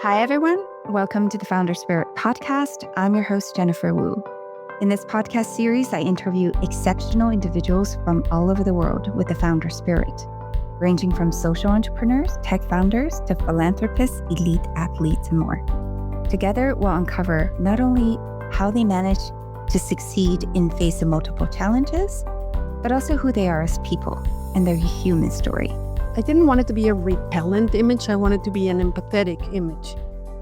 Hi, everyone. Welcome to the Founder Spirit podcast. I'm your host, Jennifer Wu. In this podcast series, I interview exceptional individuals from all over the world with the founder spirit, ranging from social entrepreneurs, tech founders, to philanthropists, elite athletes, and more. Together, we'll uncover not only how they manage to succeed in face of multiple challenges, but also who they are as people and their human story. I didn't want it to be a repellent image. I wanted to be an empathetic image,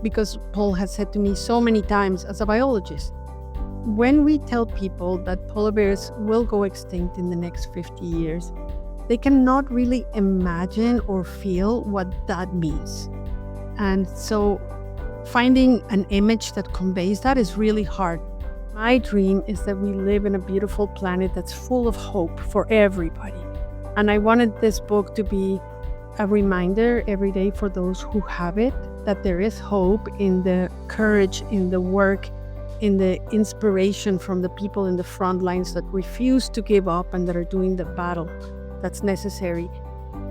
because Paul has said to me so many times as a biologist, when we tell people that polar bears will go extinct in the next 50 years, they cannot really imagine or feel what that means. And so finding an image that conveys that is really hard. My dream is that we live in a beautiful planet that's full of hope for everybody. And I wanted this book to be a reminder every day for those who have it, that there is hope in the courage, in the work, in the inspiration from the people in the front lines that refuse to give up and that are doing the battle that's necessary.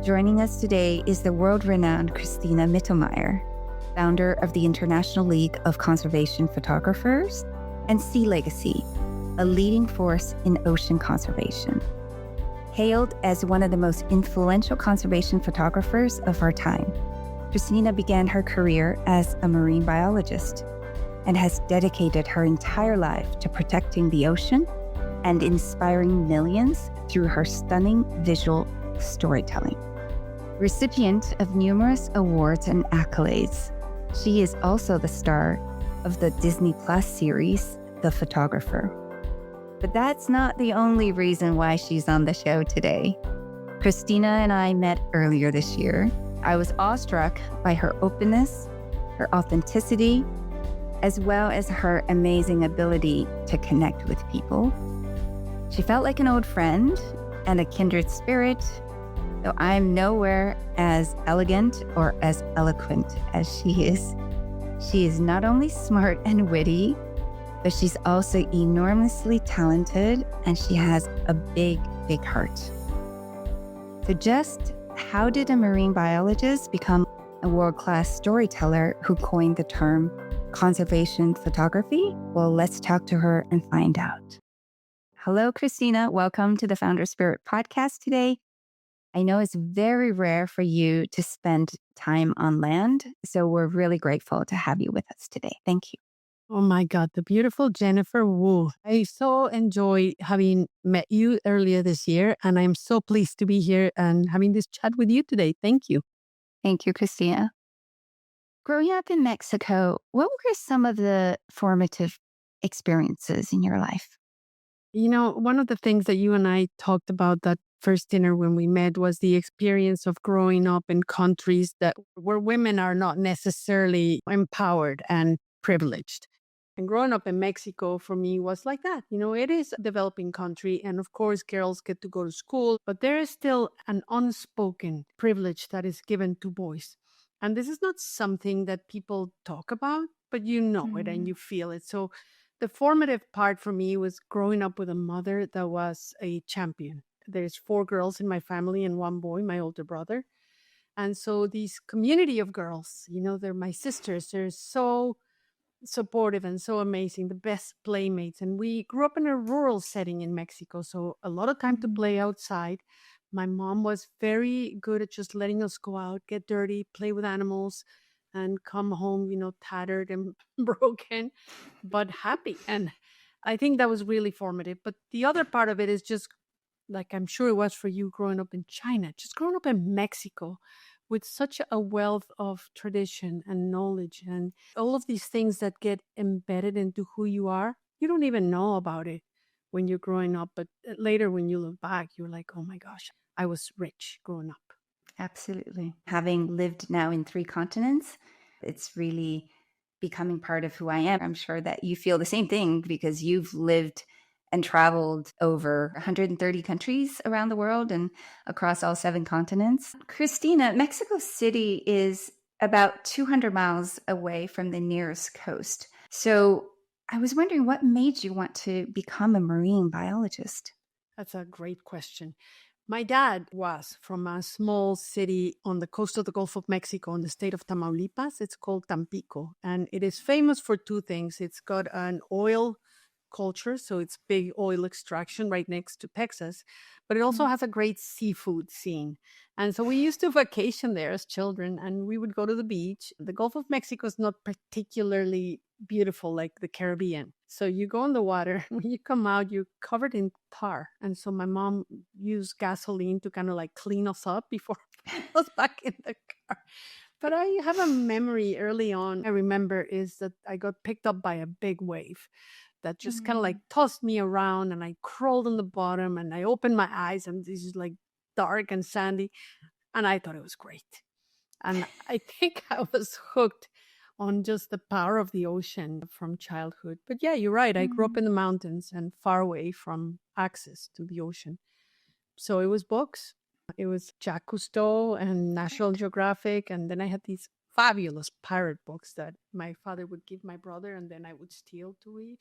Joining us today is the world-renowned Cristina Mittermeier, founder of the International League of Conservation Photographers and SeaLegacy, a leading force in ocean conservation. Hailed as one of the most influential conservation photographers of our time, Cristina began her career as a marine biologist and has dedicated her entire life to protecting the ocean and inspiring millions through her stunning visual storytelling. Recipient of numerous awards and accolades, she is also the star of the Disney Plus series, The Photographer. But that's not the only reason why she's on the show today. Cristina and I met earlier this year. I was awestruck by her openness, her authenticity, as well as her amazing ability to connect with people. She felt like an old friend and a kindred spirit, though I'm nowhere as elegant or as eloquent as she is. She is not only smart and witty, but she's also enormously talented, and she has a big, big heart. So just how did a marine biologist become a world-class storyteller who coined the term conservation photography? Well, let's talk to her and find out. Hello, Cristina. Welcome to the Founder Spirit podcast today. I know it's very rare for you to spend time on land, so we're really grateful to have you with us today. Thank you. Oh my God, the beautiful Jennifer Wu. I so enjoy having met you earlier this year, and I'm so pleased to be here and having this chat with you today. Thank you. Thank you, Cristina. Growing up in Mexico, what were some of the formative experiences in your life? You know, one of the things that you and I talked about that first dinner when we met was the experience of growing up in countries where women are not necessarily empowered and privileged. And growing up in Mexico for me was like that. You know, it is a developing country. And of course, girls get to go to school, but there is still an unspoken privilege that is given to boys. And this is not something that people talk about, but you know it and you feel it. So the formative part for me was growing up with a mother that was a champion. There's 4 girls in my family and 1 boy, my older brother. And so these community of girls, you know, they're my sisters. They're so supportive and so amazing, the best playmates. And we grew up in a rural setting in Mexico, so a lot of time to play outside. My mom was very good at just letting us go out, get dirty, play with animals, and come home, you know, tattered and broken, but happy. And I think that was really formative. But the other part of it is just like I'm sure it was for you growing up in China, just growing up in Mexico with such a wealth of tradition and knowledge and all of these things that get embedded into who you are. You don't even know about it when you're growing up, but later when you look back, you're like, oh my gosh, I was rich growing up. Absolutely. Having lived now in 3 continents, it's really becoming part of who I am. I'm sure that you feel the same thing because you've lived and traveled over 130 countries around the world and across all 7 continents. Cristina, Mexico City is about 200 miles away from the nearest coast. So I was wondering what made you want to become a marine biologist? That's a great question. My dad was from a small city on the coast of the Gulf of Mexico in the state of Tamaulipas. It's called Tampico, and it is famous for two things. It's got an oil culture, so it's big oil extraction right next to Texas, but it also has a great seafood scene. And so we used to vacation there as children, and we would go to the beach. The Gulf of Mexico is not particularly beautiful like the Caribbean. So you go in the water, when you come out, you're covered in tar. And so my mom used gasoline to kind of like clean us up before putting us back in the car. But I have a memory early on, I remember, is that I got picked up by a big wave that just kind of like tossed me around, and I crawled on the bottom, and I opened my eyes, and this is like dark and sandy. And I thought it was great. And I think I was hooked on just the power of the ocean from childhood. But yeah, you're right. I grew up in the mountains and far away from access to the ocean. So it was books. It was Jacques Cousteau and National Geographic. And then I had these fabulous pirate books that my father would give my brother, and then I would steal to read.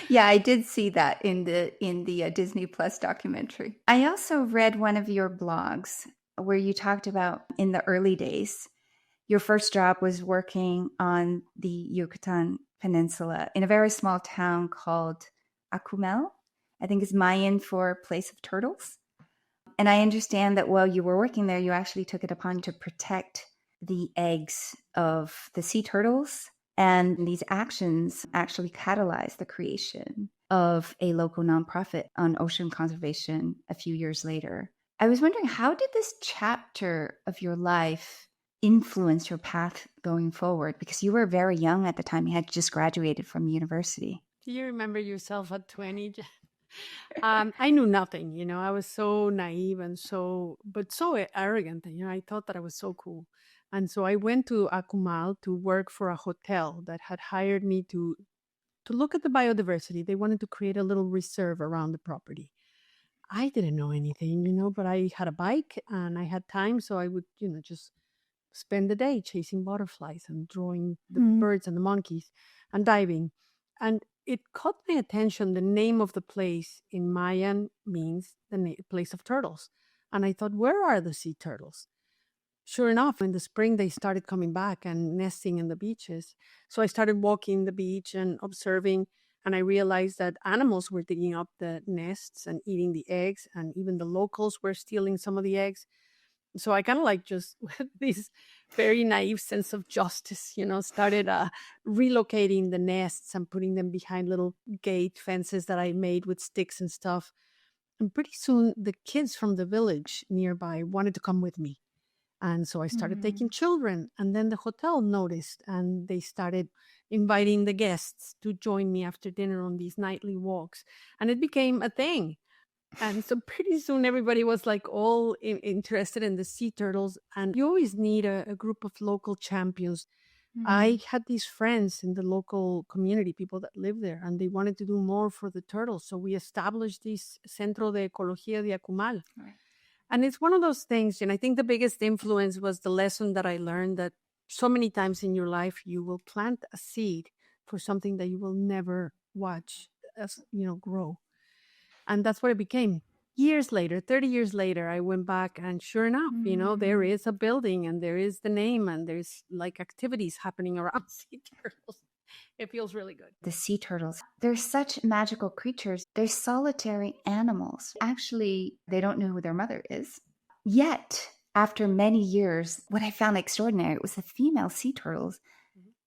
Yeah, I did see that in the Disney Plus documentary. I also read one of your blogs where you talked about in the early days, your first job was working on the Yucatan Peninsula in a very small town called Acumel. I think is Mayan for place of turtles. And I understand that while you were working there, you actually took it upon to protect the eggs of the sea turtles. And these actions actually catalyzed the creation of a local nonprofit on ocean conservation a few years later. I was wondering, how did this chapter of your life influence your path going forward? Because you were very young at the time. You had just graduated from university. Do you remember yourself at 20? I knew nothing, I was so naive and so arrogant. I thought that I was so cool. And so I went to Akumal to work for a hotel that had hired me to look at the biodiversity. They wanted to create a little reserve around the property. I didn't know anything, but I had a bike and I had time. So I would, just spend the day chasing butterflies and drawing the birds and the monkeys and diving. And it caught my attention. The name of the place in Mayan means the place of turtles. And I thought, where are the sea turtles? Sure enough, in the spring, they started coming back and nesting in the beaches. So I started walking the beach and observing. And I realized that animals were digging up the nests and eating the eggs. And even the locals were stealing some of the eggs. So I kind of like just with this very naive sense of justice, started relocating the nests and putting them behind little gate fences that I made with sticks and stuff. And pretty soon the kids from the village nearby wanted to come with me. And so I started taking children, and then the hotel noticed, and they started inviting the guests to join me after dinner on these nightly walks. And it became a thing. And so pretty soon everybody was like all interested in the sea turtles. And you always need a group of local champions. I had these friends in the local community, people that live there, and they wanted to do more for the turtles. So we established this Centro de Ecología de Acumal. Right. And it's one of those things, and I think the biggest influence was the lesson that I learned that so many times in your life, you will plant a seed for something that you will never watch as, grow. And that's what it became. Years later, 30 years later, I went back, and sure enough, there is a building and there is the name and there's like activities happening around sea turtles. It feels really good. The sea turtles, they're such magical creatures. They're solitary animals. Actually, they don't know who their mother is. Yet, after many years, what I found extraordinary was the female sea turtles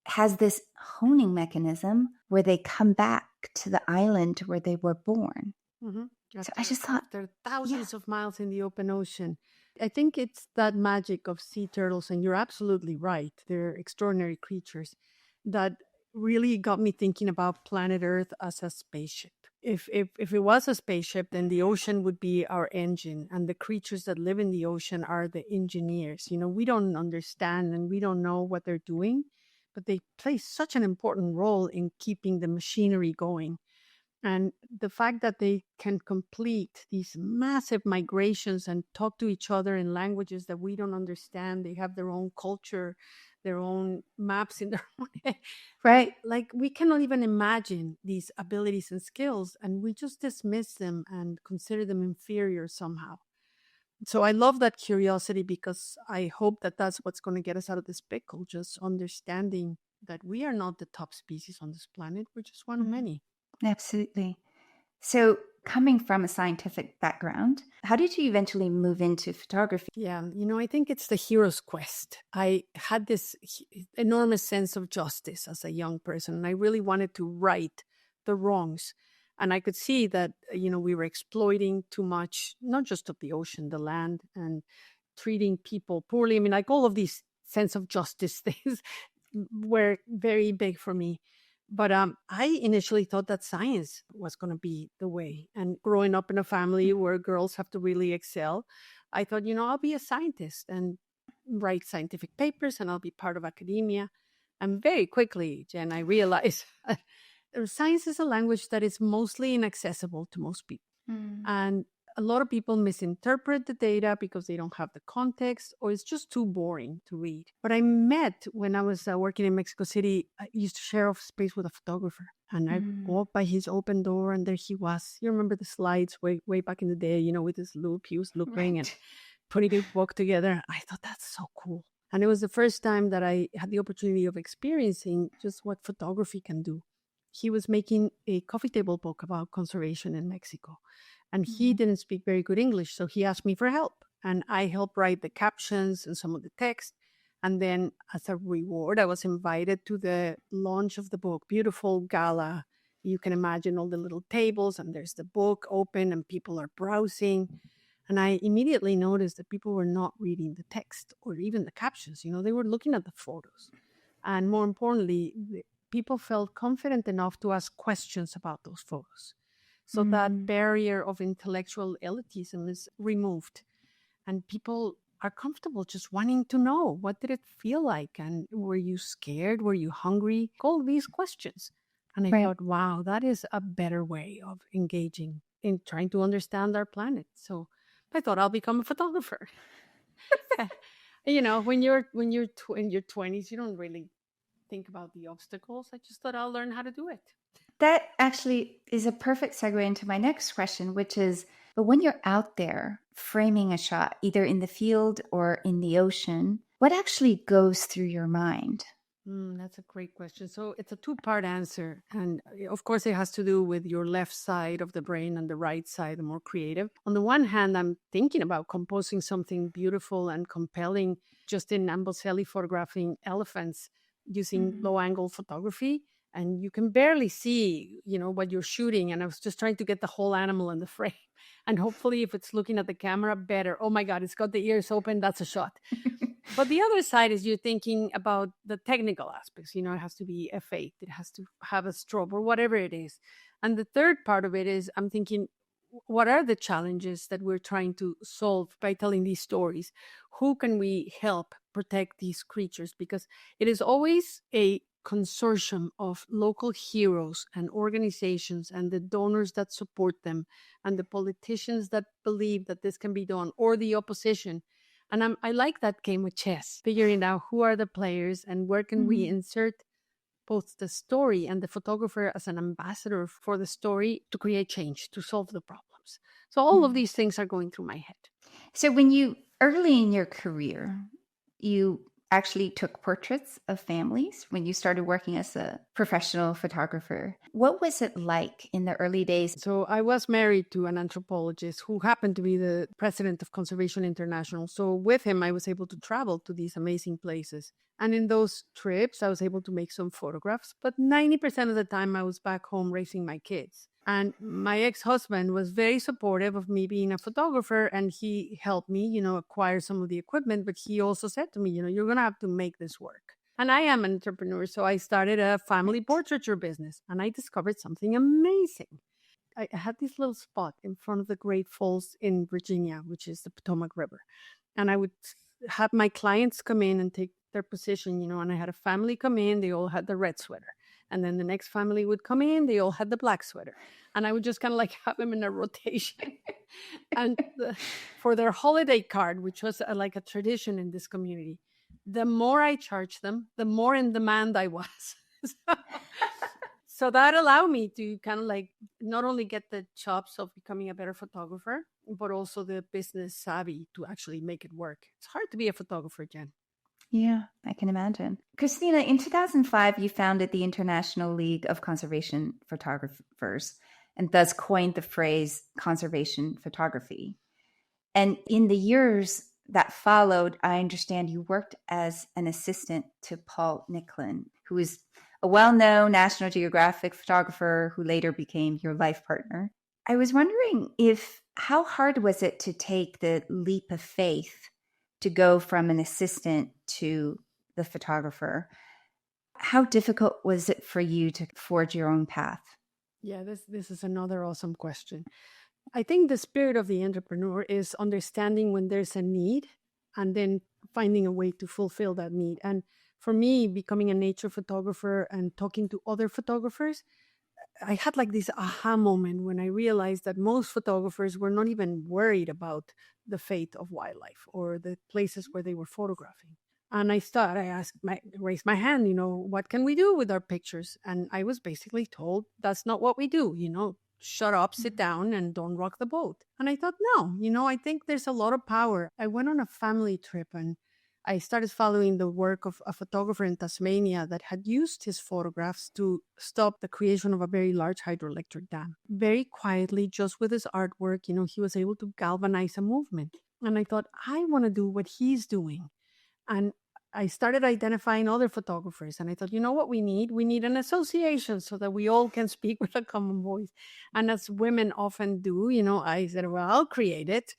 has this honing mechanism where they come back to the island where they were born. So I just thought, there are thousands of miles in the open ocean. I think it's that magic of sea turtles, and you're absolutely right. They're extraordinary creatures that really got me thinking about planet Earth as a spaceship. If it was a spaceship, then the ocean would be our engine, and the creatures that live in the ocean are the engineers. We don't understand and we don't know what they're doing, but they play such an important role in keeping the machinery going. And the fact that they can complete these massive migrations and talk to each other in languages that we don't understand, they have their own culture, their own maps in their own head. Right. Like we cannot even imagine these abilities and skills, and we just dismiss them and consider them inferior somehow. So I love that curiosity because I hope that that's what's going to get us out of this pickle, just understanding that we are not the top species on this planet. We're just one of Mhm. many. Absolutely. So, coming from a scientific background, how did you eventually move into photography? Yeah, I think it's the hero's quest. I had this enormous sense of justice as a young person, and I really wanted to right the wrongs. And I could see that, we were exploiting too much, not just of the ocean, the land, and treating people poorly. I mean, like all of these sense of justice things were very big for me. But I initially thought that science was going to be the way. And growing up in a family where girls have to really excel, I thought, I'll be a scientist and write scientific papers and I'll be part of academia. And very quickly, Jen, I realized science is a language that is mostly inaccessible to most people. Mm, And a lot of people misinterpret the data because they don't have the context or it's just too boring to read. But I met when I was working in Mexico City, I used to share a space with a photographer. And I mm. walked by his open door and there he was. You remember the slides way back in the day, with his loop, he was looking and Right. putting a book together. I thought that's so cool. And it was the first time that I had the opportunity of experiencing just what photography can do. He was making a coffee table book about conservation in Mexico. And he Mm, didn't speak very good English. So he asked me for help. And I helped write the captions and some of the text. And then, as a reward, I was invited to the launch of the book. Beautiful gala. You can imagine all the little tables, and there's the book open, and people are browsing. And I immediately noticed that people were not reading the text or even the captions. They were looking at the photos. And more importantly, people felt confident enough to ask questions about those photos. So that mm, barrier of intellectual elitism is removed. And people are comfortable just wanting to know, what did it feel like? And were you scared? Were you hungry? All these questions. And I right. thought, wow, that is a better way of engaging in trying to understand our planet. So I thought I'll become a photographer. When you're in your 20s, you don't really think about the obstacles. I just thought I'll learn how to do it. That actually is a perfect segue into my next question, which is, but when you're out there framing a shot, either in the field or in the ocean, what actually goes through your mind? That's a great question. So it's a two-part answer. And of course, it has to do with your left side of the brain and the right side, the more creative. On the one hand, I'm thinking about composing something beautiful and compelling, just in Amboseli photographing elephants using Mm, low angle photography. And you can barely see, what you're shooting. And I was just trying to get the whole animal in the frame. And hopefully, if it's looking at the camera, better. Oh my God, it's got the ears open. That's a shot. But the other side is you're thinking about the technical aspects. It has to be F8, it has to have a strobe or whatever it is. And the third part of it is I'm thinking, what are the challenges that we're trying to solve by telling these stories? Who can we help protect these creatures? Because it is always a consortium of local heroes and organizations and the donors that support them and the politicians that believe that this can be done or the opposition. And I like that game with chess, figuring out who are the players and where can we mm, insert both the story and the photographer as an ambassador for the story to create change, to solve the problems. So all of mm. these things are going through my head. So, when you early in your career, you actually took portraits of families when you started working as a professional photographer. What was it like in the early days? So I was married to an anthropologist who happened to be the president of Conservation International. So with him, I was able to travel to these amazing places. And in those trips, I was able to make some photographs. But 90% of the time, I was back home raising my kids. And my ex-husband was very supportive of me being a photographer. And he helped me, acquire some of the equipment. But he also said to me, you're going to have to make this work. And I am an entrepreneur, so I started a family Right. portraiture business and I discovered something amazing. I had this little spot in front of the Great Falls in Virginia, which is the Potomac River. And I would have my clients come in and take their position, and I had a family come in, they all had the red sweater. And then the next family would come in, they all had the black sweater. And I would just kind of like have them in a rotation. And for their holiday card, which was like a tradition in this community, the more I charged them, the more in demand I was. So that allowed me to kind of like not only get the chops of becoming a better photographer, but also the business savvy to actually make it work. It's hard to be a photographer, Jen. Yeah, I can imagine. Christina, in 2005, you founded the International League of Conservation Photographers and thus coined the phrase conservation photography. And in the years that followed, I understand you worked as an assistant to Paul Nicklin, who is a well known National Geographic photographer who later became your life partner. I was wondering how hard was it to take the leap of faith to go from an assistant to the photographer? How difficult was it for you to forge your own path? Yeah, this is another awesome question. I think the spirit of the entrepreneur is understanding when there's a need and then finding a way to fulfill that need. And for me, becoming a nature photographer and talking to other photographers, I had like this aha moment when I realized that most photographers were not even worried about the fate of wildlife or the places where they were photographing. And raised my hand, what can we do with our pictures? And I was basically told that's not what we do, shut up, sit down, and don't rock the boat. And I thought, no, I think there's a lot of power. I went on a family trip and I started following the work of a photographer in Tasmania that had used his photographs to stop the creation of a very large hydroelectric dam. Very quietly, just with his artwork, he was able to galvanize a movement. And I thought, I want to do what he's doing. And I started identifying other photographers. And I thought, you know what we need? We need an association so that we all can speak with a common voice. And as women often do, I said, well, I'll create it.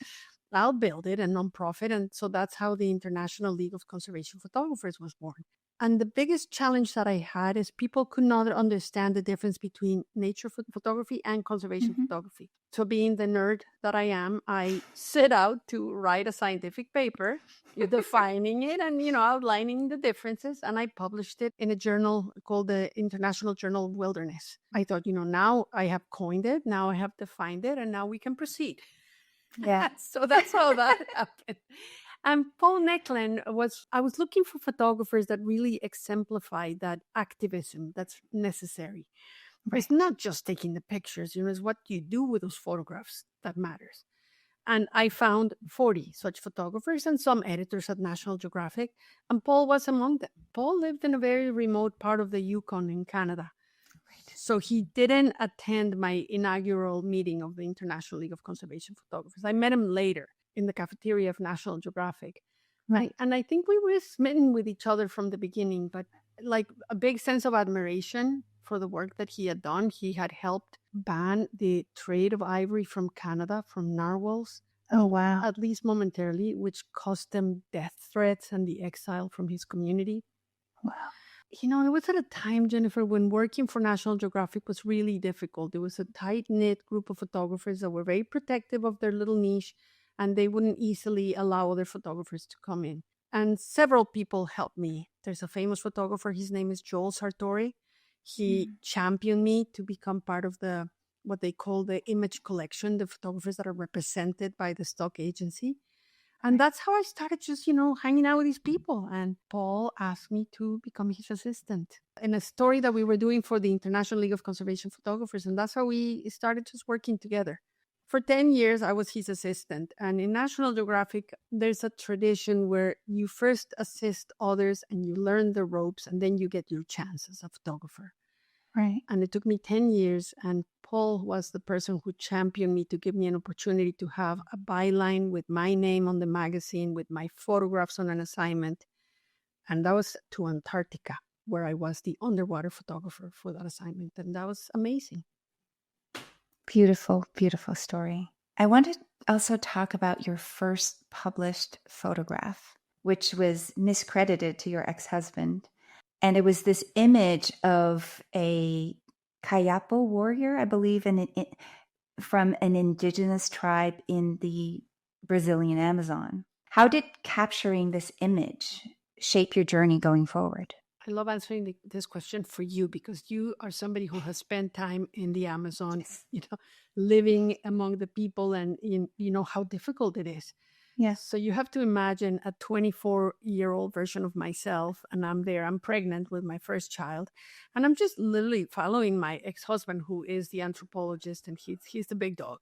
I'll build it, a nonprofit. And so that's how the International League of Conservation Photographers was born. And the biggest challenge that I had is people could not understand the difference between nature photography and conservation photography. So being the nerd that I am, I set out to write a scientific paper, defining it and, outlining the differences. And I published it in a journal called the International Journal of Wilderness. I thought, now I have coined it, now I have defined it, and now we can proceed. Yeah. So that's how that happened. And Paul Nicklin I was looking for photographers that really exemplify that activism that's necessary. Right. It's not just taking the pictures, it's what you do with those photographs that matters. And I found 40 such photographers and some editors at National Geographic, and Paul was among them. Paul lived in a very remote part of the Yukon in Canada. So he didn't attend my inaugural meeting of the International League of Conservation Photographers. I met him later in the cafeteria of National Geographic. Right. And I think we were smitten with each other from the beginning, but like a big sense of admiration for the work that he had done. He had helped ban the trade of ivory from Canada, from narwhals. Oh, wow. At least momentarily, which cost them death threats and the exile from his community. Wow. It was at a time, Jennifer, when working for National Geographic was really difficult. There was a tight-knit group of photographers that were very protective of their little niche, and they wouldn't easily allow other photographers to come in. And several people helped me. There's a famous photographer, his name is Joel Sartori. He championed me to become part of what they call the image collection, the photographers that are represented by the stock agency. And that's how I started just, hanging out with these people. And Paul asked me to become his assistant in a story that we were doing for the International League of Conservation Photographers. And that's how we started just working together. For 10 years, I was his assistant. And in National Geographic, there's a tradition where you first assist others and you learn the ropes, and then you get your chance as a photographer. Right. And it took me 10 years. And Paul was the person who championed me to give me an opportunity to have a byline with my name on the magazine, with my photographs on an assignment. And that was to Antarctica, where I was the underwater photographer for that assignment. And that was amazing. Beautiful, beautiful story. I want to also talk about your first published photograph, which was miscredited to your ex-husband. And it was this image of a Kayapo warrior, I believe, from an indigenous tribe in the Brazilian Amazon. How did capturing this image shape your journey going forward? I love answering this question for you because you are somebody who has spent time in the Amazon, living among the people, and you know how difficult it is. Yeah. So you have to imagine a 24-year-old version of myself, and I'm pregnant with my first child, and I'm just literally following my ex-husband, who is the anthropologist, and he's the big dog.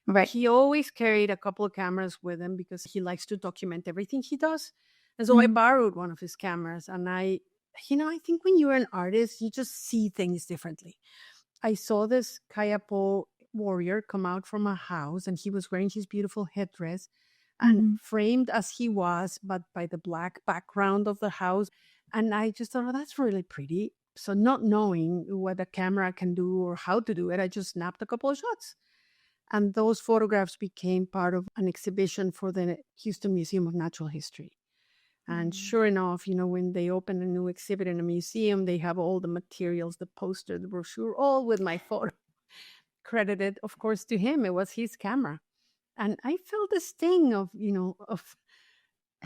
Right. He always carried a couple of cameras with him because he likes to document everything he does. And so I Mhm. borrowed one of his cameras, and I think when you're an artist, you just see things differently. I saw this Kayapo warrior come out from a house, and he was wearing his beautiful headdress, and Mhm. framed as he was, but by the black background of the house. And I just thought, oh, that's really pretty. So, not knowing what a camera can do or how to do it, I just snapped a couple of shots. And those photographs became part of an exhibition for the Houston Museum of Natural History. And Mm. sure enough, when they open a new exhibit in a museum, they have all the materials, the poster, the brochure, all with my photo, credited, of course, to him. It was his camera. And I felt this sting of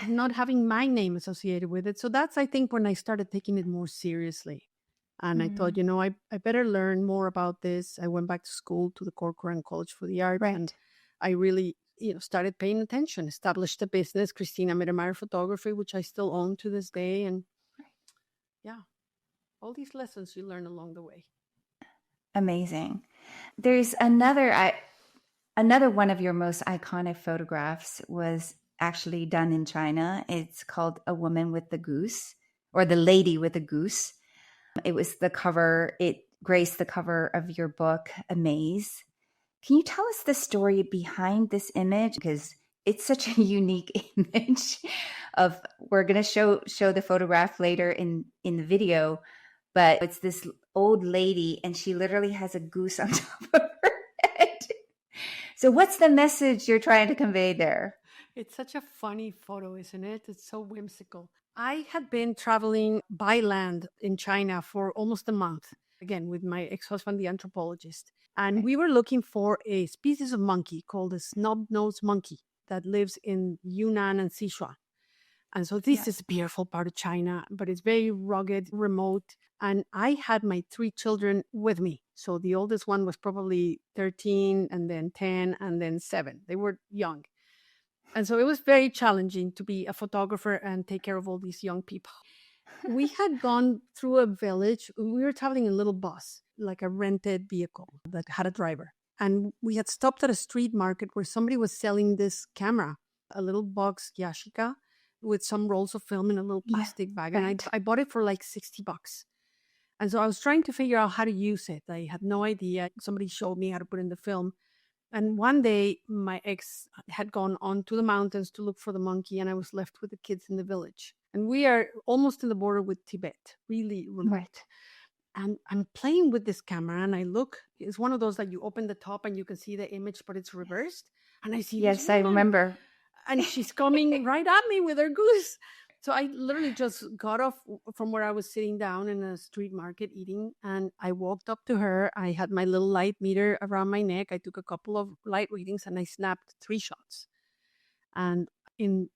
not having my name associated with it. So that's, I think, when I started taking it more seriously. And I thought, Mm. I better learn more about this. I went back to school to the Corcoran College for the Arts, and Right. I really, started paying attention, established a business, Cristina Mittermeier Photography, which I still own to this day. And yeah, all these lessons you learn along the way. Amazing. There's another one of your most iconic photographs was actually done in China. It's called A Woman with the Goose, or The Lady with a Goose. It was the cover, it graced the cover of your book, Amaze. Can you tell us the story behind this image? Because it's such a unique image of we're gonna show the photograph later in the video, but it's this old lady and she literally has a goose on top of her head. So what's the message you're trying to convey there? It's such a funny photo, isn't it? It's so whimsical. I had been traveling by land in China for almost a month, again, with my ex husband, the anthropologist. And Right. we were looking for a species of monkey called the snub-nosed monkey that lives in Yunnan and Sichuan. And so this Yeah. is a beautiful part of China, but it's very rugged, remote. And I had my three children with me. So the oldest one was probably 13, and then 10, and then 7. They were young. And so it was very challenging to be a photographer and take care of all these young people. We had gone through a village. We were traveling in a little bus, like a rented vehicle that had a driver. And we had stopped at a street market where somebody was selling this camera, a little box Yashica with some rolls of film in a little Yeah. plastic bag. And Right. I bought it for like $60. And so I was trying to figure out how to use it. I had no idea. Somebody showed me how to put in the film. And one day, my ex had gone on to the mountains to look for the monkey, and I was left with the kids in the village. And we are almost in the border with Tibet, really remote. Right. And I'm playing with this camera, and I look. It's one of those that you open the top and you can see the image, but it's reversed. And I see this Yes, I woman, remember. and she's coming right at me with her goose. So I literally just got off from where I was sitting down in a street market eating, and I walked up to her. I had my little light meter around my neck. I took a couple of light readings, and I snapped 3 shots. And in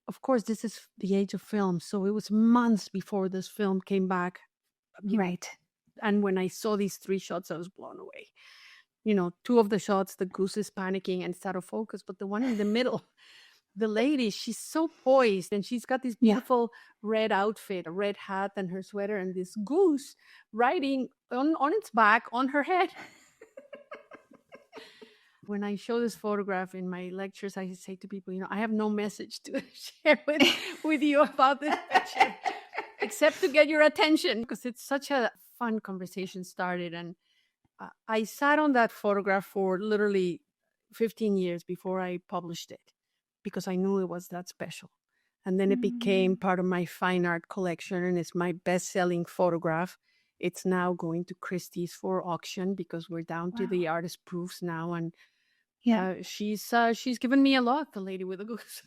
of course, this is the age of film, so it was months before this film came back. Right. And when I saw these 3 shots, I was blown away. 2 of the shots, the goose is panicking and it's out of focus, but the one in the middle, the lady, she's so poised, and she's got this Yeah. beautiful red outfit, a red hat and her sweater, and this goose riding on its back on her head. When I show this photograph in my lectures, I say to people, I have no message to share with you about this picture, except to get your attention, because it's such a fun conversation started. And I sat on that photograph for literally 15 years before I published it, because I knew it was that special. And then it became part of my fine art collection, and it's my best-selling photograph. It's now going to Christie's for auction because we're down to Wow. the artist proofs now. And Yeah. she's given me a lot, the lady with the goose.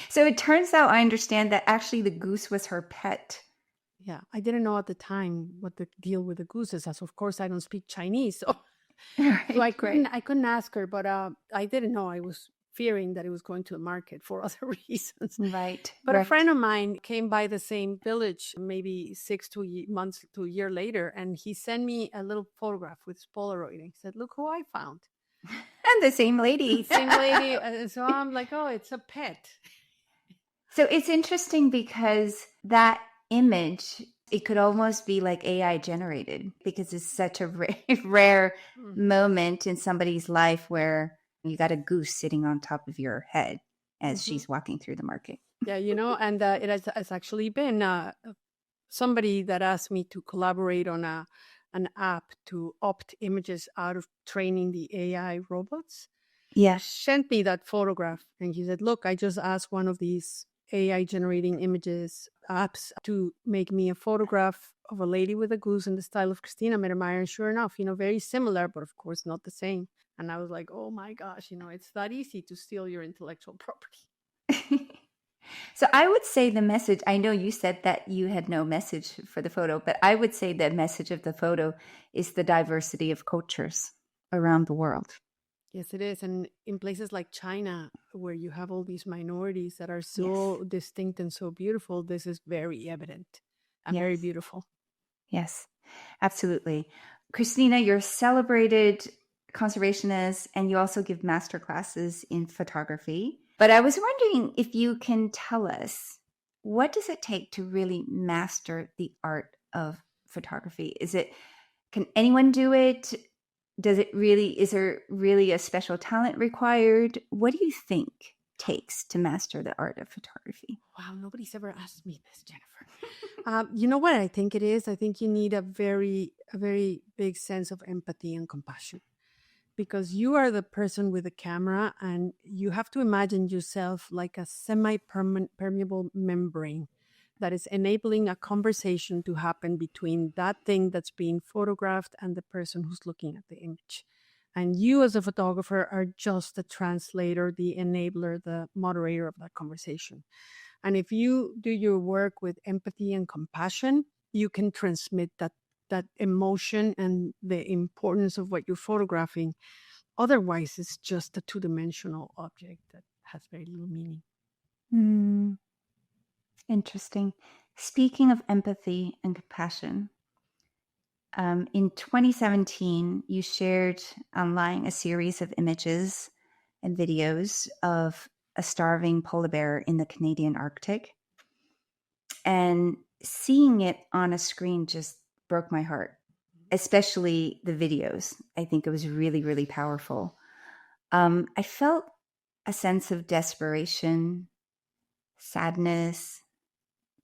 So it turns out I understand that actually the goose was her pet. Yeah, I didn't know at the time what the deal with the goose is. As of course, I don't speak Chinese, so I Right. couldn't Right. I couldn't ask her. But I didn't know. I was fearing that it was going to the market for other reasons. Right. But a Right. friend of mine came by the same village maybe months to a year later, and he sent me a little photograph with Polaroid. And he said, "Look who I found." And the same lady. Same lady. So I'm like, oh, it's a pet. So it's interesting because that image, it could almost be like AI generated because it's such a rare moment in somebody's life where you got a goose sitting on top of your head as she's walking through the market. Yeah, and it has actually been somebody that asked me to collaborate on an app to opt images out of training the AI robots. Yeah. Sent me that photograph and he said, look, I just asked one of these AI generating images apps to make me a photograph of a lady with a goose in the style of Cristina Mittermeier. And sure enough, very similar, but of course not the same. And I was like, oh my gosh, it's that easy to steal your intellectual property. So I would say the message, I know you said that you had no message for the photo, but I would say the message of the photo is the diversity of cultures around the world. Yes, it is. And in places like China, where you have all these minorities that are so distinct and so beautiful, this is very evident and very beautiful. Yes, absolutely. Cristina, you're a celebrated conservationist and you also give master classes in photography. But I was wondering if you can tell us, what does it take to really master the art of photography? Can anyone do it? Is there really a special talent required? What do you think takes to master the art of photography? Wow, nobody's ever asked me this, Jennifer. You know what I think it is? I think you need a very big sense of empathy and compassion, because you are the person with the camera and you have to imagine yourself like a semi-permeable membrane that is enabling a conversation to happen between that thing that's being photographed and the person who's looking at the image. And you as a photographer are just the translator, the enabler, the moderator of that conversation. And if you do your work with empathy and compassion, you can transmit that emotion and the importance of what you're photographing. Otherwise, it's just a two-dimensional object that has very little meaning. Interesting. Speaking of empathy and compassion, in 2017, you shared online a series of images and videos of a starving polar bear in the Canadian Arctic. And seeing it on a screen just broke my heart, especially the videos. I think it was really, really powerful. I felt a sense of desperation, sadness,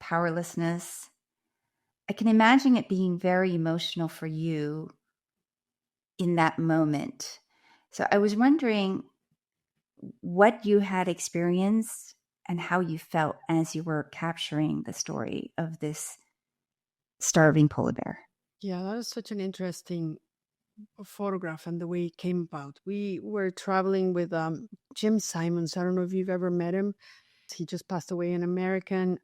powerlessness. I can imagine it being very emotional for you in that moment. So I was wondering what you had experienced and how you felt as you were capturing the story of this starving polar bear. Yeah, that was such an interesting photograph and the way it came about. We were traveling with Jim Simons. I don't know if you've ever met him. He just passed away, an American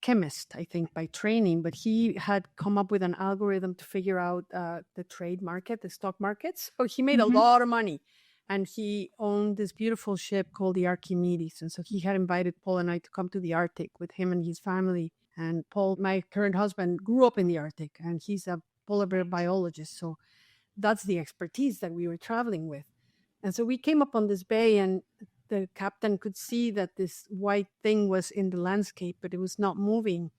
chemist, I think, by training, but he had come up with an algorithm to figure out the trade market, the stock markets. So he made a lot of money. And he owned this beautiful ship called the Archimedes. And so he had invited Paul and I to come to the Arctic with him and his family. And Paul, my current husband, grew up in the Arctic and he's a polar bear biologist. So that's the expertise that we were traveling with. And so we came up on this bay and the captain could see that this white thing was in the landscape, but it was not moving.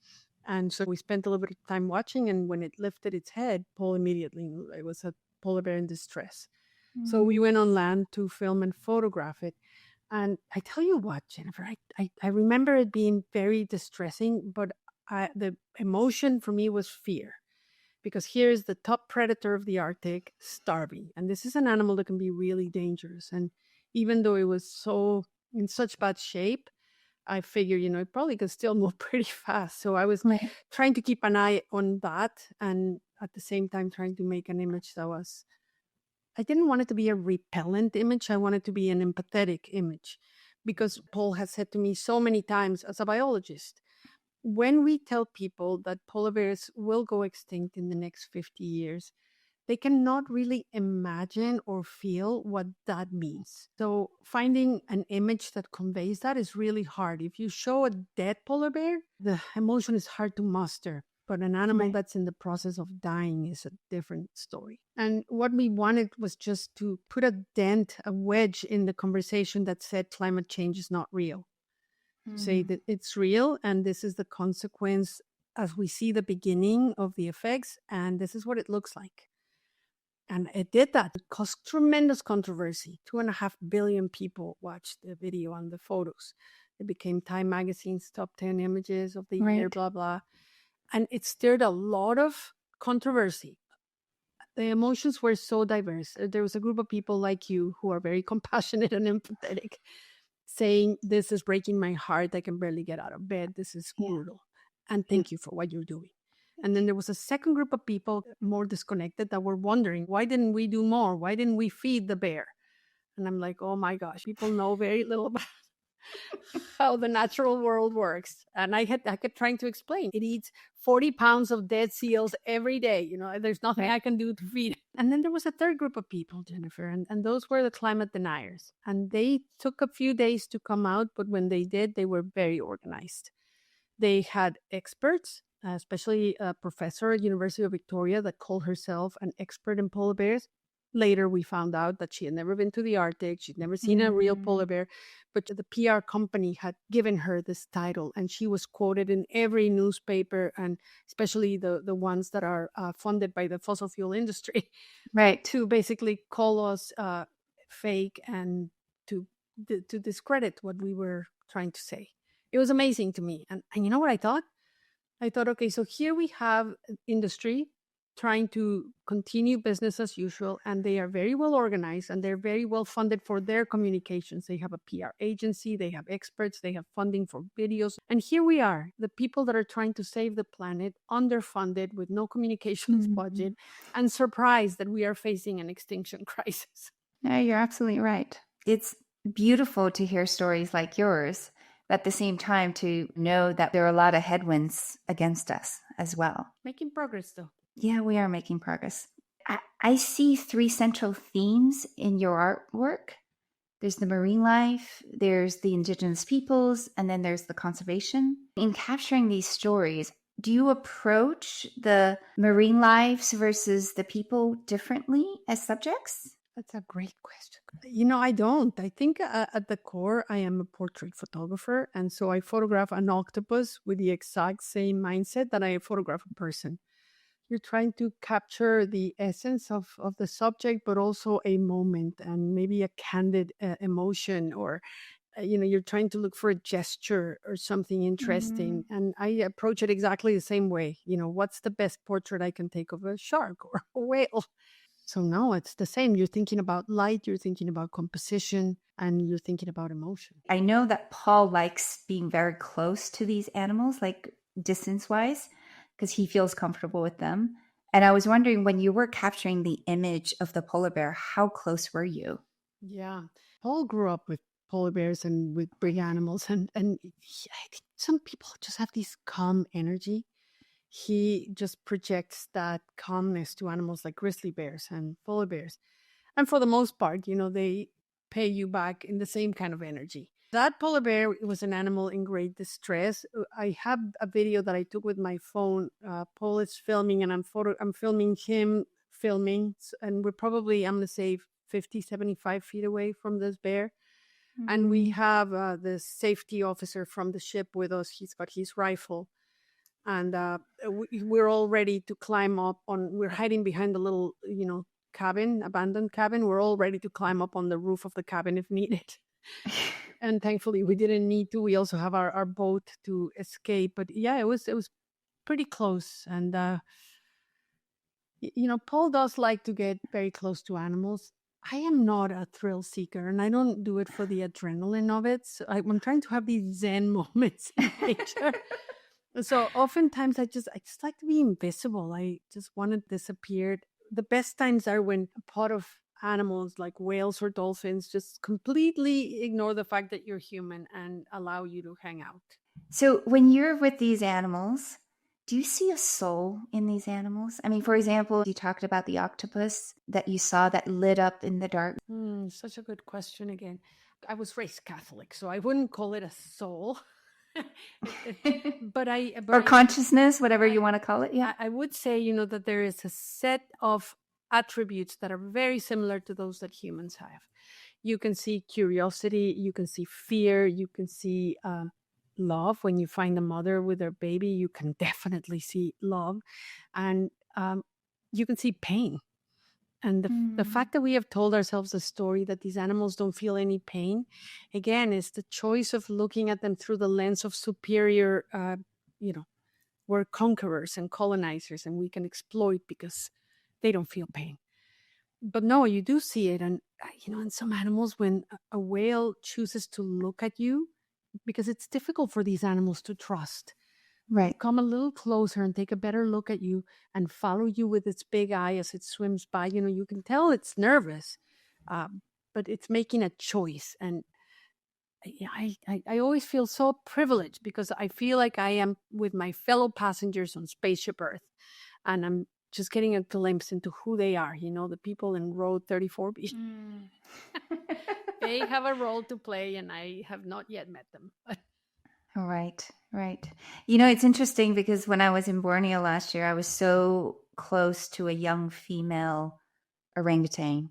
And so we spent a little bit of time watching. And when it lifted its head, Paul immediately knew it was a polar bear in distress. So we went on land to film and photograph it. And I tell you what, Jennifer, I remember it being very distressing, but the emotion for me was fear. Because here is the top predator of the Arctic starving. And this is an animal that can be really dangerous. And even though it was so in such bad shape, I figured, it probably could still move pretty fast. So I was trying to keep an eye on that. And at the same time, trying to make an image that was, I didn't want it to be a repellent image. I wanted to be an empathetic image. Because Paul has said to me so many times as a biologist, when we tell people that polar bears will go extinct in the next 50 years, they cannot really imagine or feel what that means. So finding an image that conveys that is really hard. If you show a dead polar bear, the emotion is hard to muster. But an animal Right. that's in the process of dying is a different story. And what we wanted was just to put a dent, a wedge in the conversation that said climate change is not real. Say that it's real and this is the consequence as we see the beginning of the effects, and this is what it looks like. And it did that. It caused tremendous controversy. 2.5 billion people watched the video and the photos. It became Time Magazine's top 10 images of the year, Right. blah, blah. And it stirred a lot of controversy. The emotions were so diverse. There was a group of people like you who are very compassionate and empathetic saying, this is breaking my heart. I can barely get out of bed. This is Yeah. brutal. And thank you for what you're doing. And then there was a second group of people more disconnected that were wondering, why didn't we do more? Why didn't we feed the bear? And I'm like, oh my gosh, people know very little about how the natural world works. And I kept trying to explain. It eats 40 pounds of dead seals every day. You know, there's nothing I can do to feed it. And then there was a third group of people, Jennifer, and those were the climate deniers. And they took a few days to come out, but when they did, they were very organized. They had experts, especially a professor at University of Victoria that called herself an expert in polar bears. Later, we found out that she had never been to the Arctic. She'd never seen a real polar bear, but the PR company had given her this title, and she was quoted in every newspaper, and especially the ones that are funded by the fossil fuel industry, Right. to basically call us fake and to discredit what we were trying to say. It was amazing to me. And you know what I thought? I thought, okay, so here we have industry trying to continue business as usual, and they are very well organized and they're very well funded for their communications. They have a PR agency, they have experts, they have funding for videos. And here we are, the people that are trying to save the planet, underfunded with no communications budget, and surprised that we are facing an extinction crisis. No, you're absolutely right. It's beautiful to hear stories like yours, but at the same time to know that there are a lot of headwinds against us as well. Making progress, though. Yeah, we are making progress. I see 3 central themes in your artwork. There's the marine life, there's the Indigenous peoples, and then there's the conservation. In capturing these stories, do you approach the marine lives versus the people differently as subjects? That's a great question. You know, I don't. I think at the core, I am a portrait photographer. And so I photograph an octopus with the exact same mindset that I photograph a person. You're trying to capture the essence of the subject, but also a moment and maybe a candid emotion, or you're trying to look for a gesture or something interesting. And I approach it exactly the same way. What's the best portrait I can take of a shark or a whale? So no, it's the same. You're thinking about light, you're thinking about composition, and you're thinking about emotion. I know that Paul likes being very close to these animals, like distance-wise, because he feels comfortable with them. And I was wondering, when you were capturing the image of the polar bear, how close were you? Yeah. Paul grew up with polar bears and with big animals. And I think some people just have this calm energy. He just projects that calmness to animals like grizzly bears and polar bears. And for the most part, they pay you back in the same kind of energy. That polar bear was an animal in great distress. I have a video that I took with my phone. Paul is filming and I'm filming him filming. And I'm going to say 50, 75 feet away from this bear. And we have the safety officer from the ship with us. He's got his rifle. And we're all ready to climb up we're hiding behind the little, abandoned cabin. We're all ready to climb up on the roof of the cabin if needed. And thankfully we didn't need to. We also have our boat to escape. But yeah, it was pretty close. And, Paul does like to get very close to animals. I am not a thrill seeker, and I don't do it for the adrenaline of it. So I'm trying to have these Zen moments in nature. So oftentimes I just like to be invisible. I just want to disappear. The best times are when a pod of animals like whales or dolphins just completely ignore the fact that you're human and allow you to hang out. So when you're with these animals, do you see a soul in these animals? I mean, for example, you talked about the octopus that you saw that lit up in the dark. Such a good question again. I was raised Catholic, so I wouldn't call it a soul. or consciousness, whatever you want to call it. Yeah. I would say, that there is a set of attributes that are very similar to those that humans have. You can see curiosity, you can see fear, you can see love. When you find a mother with her baby, you can definitely see love. And you can see pain. And the fact that we have told ourselves a story that these animals don't feel any pain, again, is the choice of looking at them through the lens of superior, we're conquerors and colonizers and we can exploit because they don't feel pain. But no, you do see it. And, in some animals, when a whale chooses to look at you, because it's difficult for these animals to trust, Right. come a little closer and take a better look at you and follow you with its big eye as it swims by. You can tell it's nervous, but it's making a choice. And I always feel so privileged because I feel like I am with my fellow passengers on Spaceship Earth, and I'm just getting a glimpse into who they are. The people in row 34B. They have a role to play, and I have not yet met them. Right. It's interesting because when I was in Borneo last year, I was so close to a young female orangutan.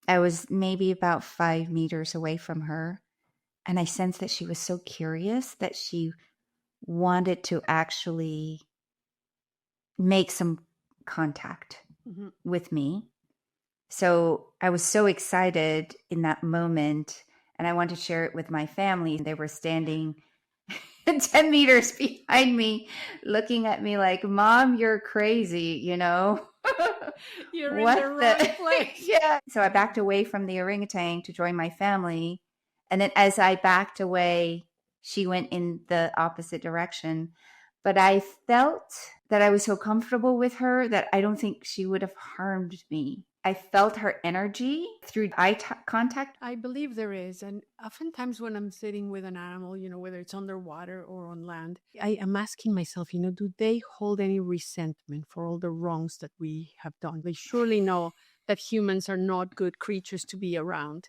I was maybe about 5 meters away from her. And I sensed that she was so curious that she wanted to actually make some contact with me. So I was so excited in that moment, and I wanted to share it with my family. They were standing 10 meters behind me, looking at me like, Mom, you're crazy, You're in the wrong place. Yeah. So I backed away from the orangutan to join my family. And then as I backed away, she went in the opposite direction. But I felt that I was so comfortable with her that I don't think she would have harmed me. I felt her energy through eye contact. I believe there is. And oftentimes when I'm sitting with an animal, whether it's underwater or on land, I am asking myself, do they hold any resentment for all the wrongs that we have done? They surely know that humans are not good creatures to be around.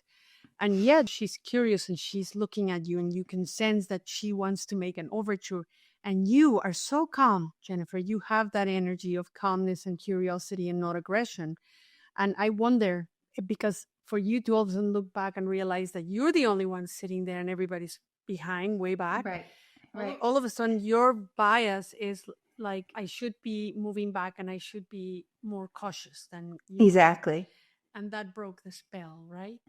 And yet she's curious and she's looking at you, and you can sense that she wants to make an overture. And you are so calm, Jennifer. You have that energy of calmness and curiosity and not aggression. And I wonder, because for you to all of a sudden look back and realize that you're the only one sitting there and everybody's behind, way back. Right. All of a sudden, your bias is like, I should be moving back and I should be more cautious than you. Exactly. And that broke the spell, right?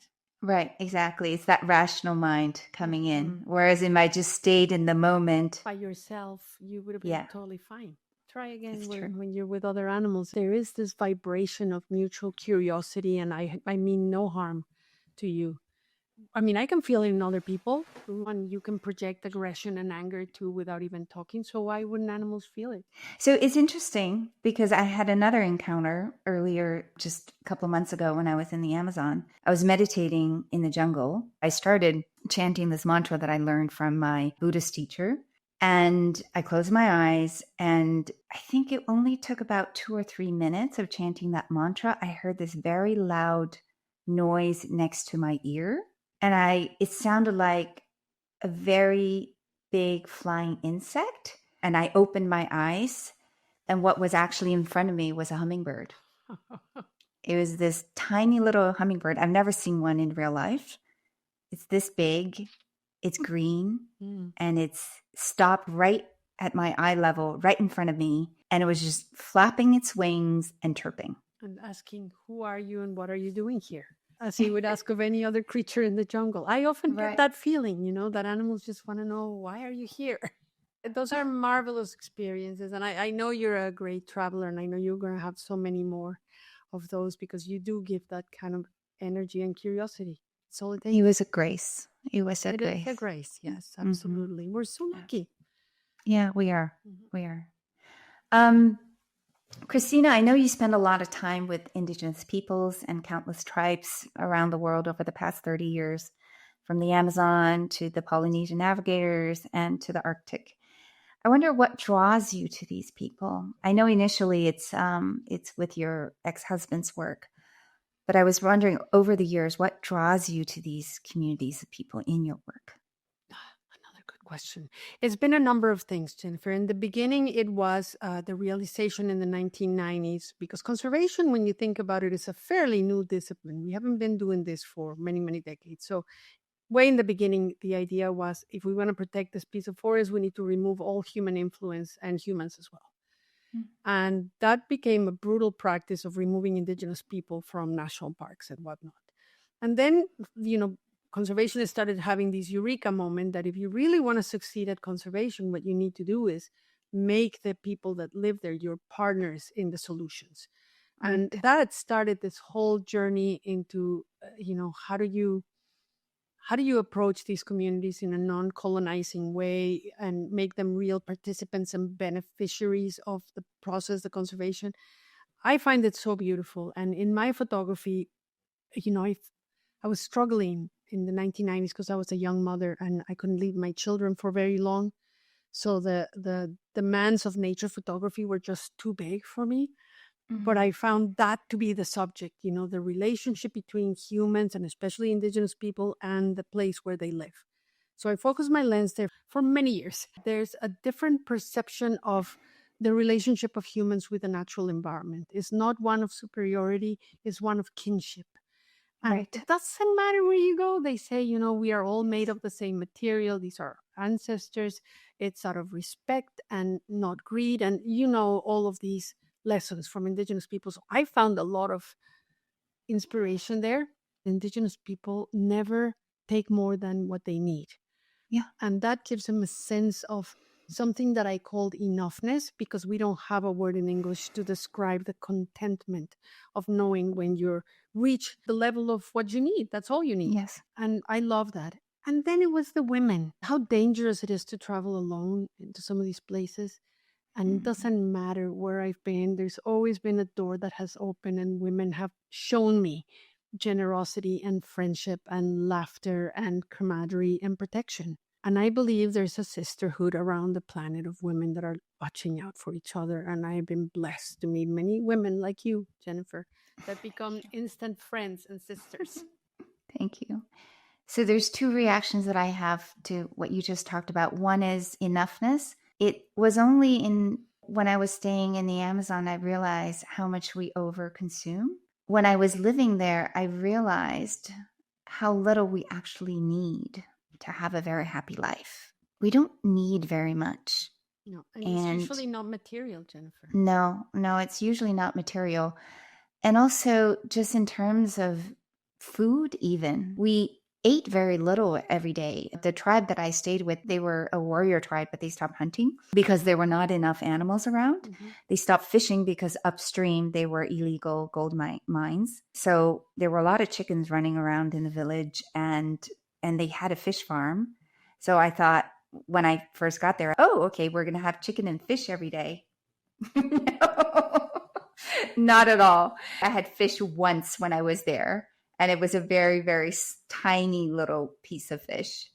Right, exactly. It's that rational mind coming in. Whereas if I just stayed in the moment by yourself, you would have been totally fine. Try again when you're with other animals. There is this vibration of mutual curiosity, and I mean no harm to you. I mean, I can feel it in other people, and you can project aggression and anger too without even talking. So why wouldn't animals feel it? So it's interesting because I had another encounter earlier, just a couple of months ago when I was in the Amazon. I was meditating in the jungle. I started chanting this mantra that I learned from my Buddhist teacher. And I closed my eyes, and I think it only took about 2 or 3 minutes of chanting that mantra. I heard this very loud noise next to my ear. And it sounded like a very big flying insect. And I opened my eyes, and what was actually in front of me was a hummingbird. It was this tiny little hummingbird. I've never seen one in real life. It's this big, it's green, and it's stopped right at my eye level, right in front of me. And it was just flapping its wings and chirping. And asking, who are you and what are you doing here? As he would ask of any other creature in the jungle. I often get that feeling, that animals just want to know, why are you here? Those are marvelous experiences. And I know you're a great traveler, and I know you're going to have so many more of those because you do give that kind of energy and curiosity. So he was a grace. It was a grace. It's a grace. Yes, absolutely. We're so lucky. Yeah, we are. We are. Cristina, I know you spend a lot of time with Indigenous peoples and countless tribes around the world over the past 30 years, from the Amazon to the Polynesian navigators and to the Arctic. I wonder what draws you to these people. I know initially it's with your ex-husband's work, but I was wondering over the years, what draws you to these communities of people in your work? Another good question. It's been a number of things, Jennifer. In the beginning, it was the realization in the 1990s, because conservation, when you think about it, is a fairly new discipline. We haven't been doing this for many, many decades. So, way in the beginning, the idea was if we want to protect this piece of forest, we need to remove all human influence and humans as well. Mm. And that became a brutal practice of removing indigenous people from national parks and whatnot. And then, conservationists started having this eureka moment that if you really want to succeed at conservation, what you need to do is make the people that live there your partners in the solutions. And Right. that started this whole journey into, how do you approach these communities in a non-colonizing way and make them real participants and beneficiaries of the process, the conservation? I find it so beautiful. And in my photography, I was struggling in the 1990s because I was a young mother and I couldn't leave my children for very long. So the demands of nature photography were just too big for me. But Mhm. I found that to be the subject, the relationship between humans and especially indigenous people and the place where they live. So I focused my lens there for many years. There's a different perception of the relationship of humans with the natural environment. It's not one of superiority, it's one of kinship. And Right. it doesn't matter where you go. They say, we are all made Yes. of the same material. These are ancestors. It's out of respect and not greed. And all of these lessons from indigenous people. So I found a lot of inspiration there. Indigenous people never take more than what they need. Yeah. And that gives them a sense of something that I called enoughness, because we don't have a word in English to describe the contentment of knowing when you're reach the level of what you need. That's all you need. Yes. And I love that. And then it was the women, how dangerous it is to travel alone into some of these places. And it Mhm. doesn't matter where I've been, there's always been a door that has opened, and women have shown me generosity and friendship and laughter and camaraderie and protection. And I believe there's a sisterhood around the planet of women that are watching out for each other. And I've been blessed to meet many women like you, Jennifer, that become instant friends and sisters. Thank you. So there's two reactions that I have to what you just talked about. One is enoughness. It was only in when I was staying in the Amazon I realized how much we overconsume. When I was living there, I realized how little we actually need to have a very happy life. We don't need very much. No, and it's And usually not material, Jennifer. no, it's usually not material. And also, just in terms of food, even, we ate very little every day. The tribe that I stayed with, they were a warrior tribe, but they stopped hunting because there were not enough animals around. Mm-hmm. They stopped fishing because upstream they were illegal gold mines. So there were a lot of chickens running around in the village, and they had a fish farm. So I thought when I first got there, oh, okay, we're going to have chicken and fish every day. No, not at all. I had fish once when I was there, and it was a very, very tiny little piece of fish.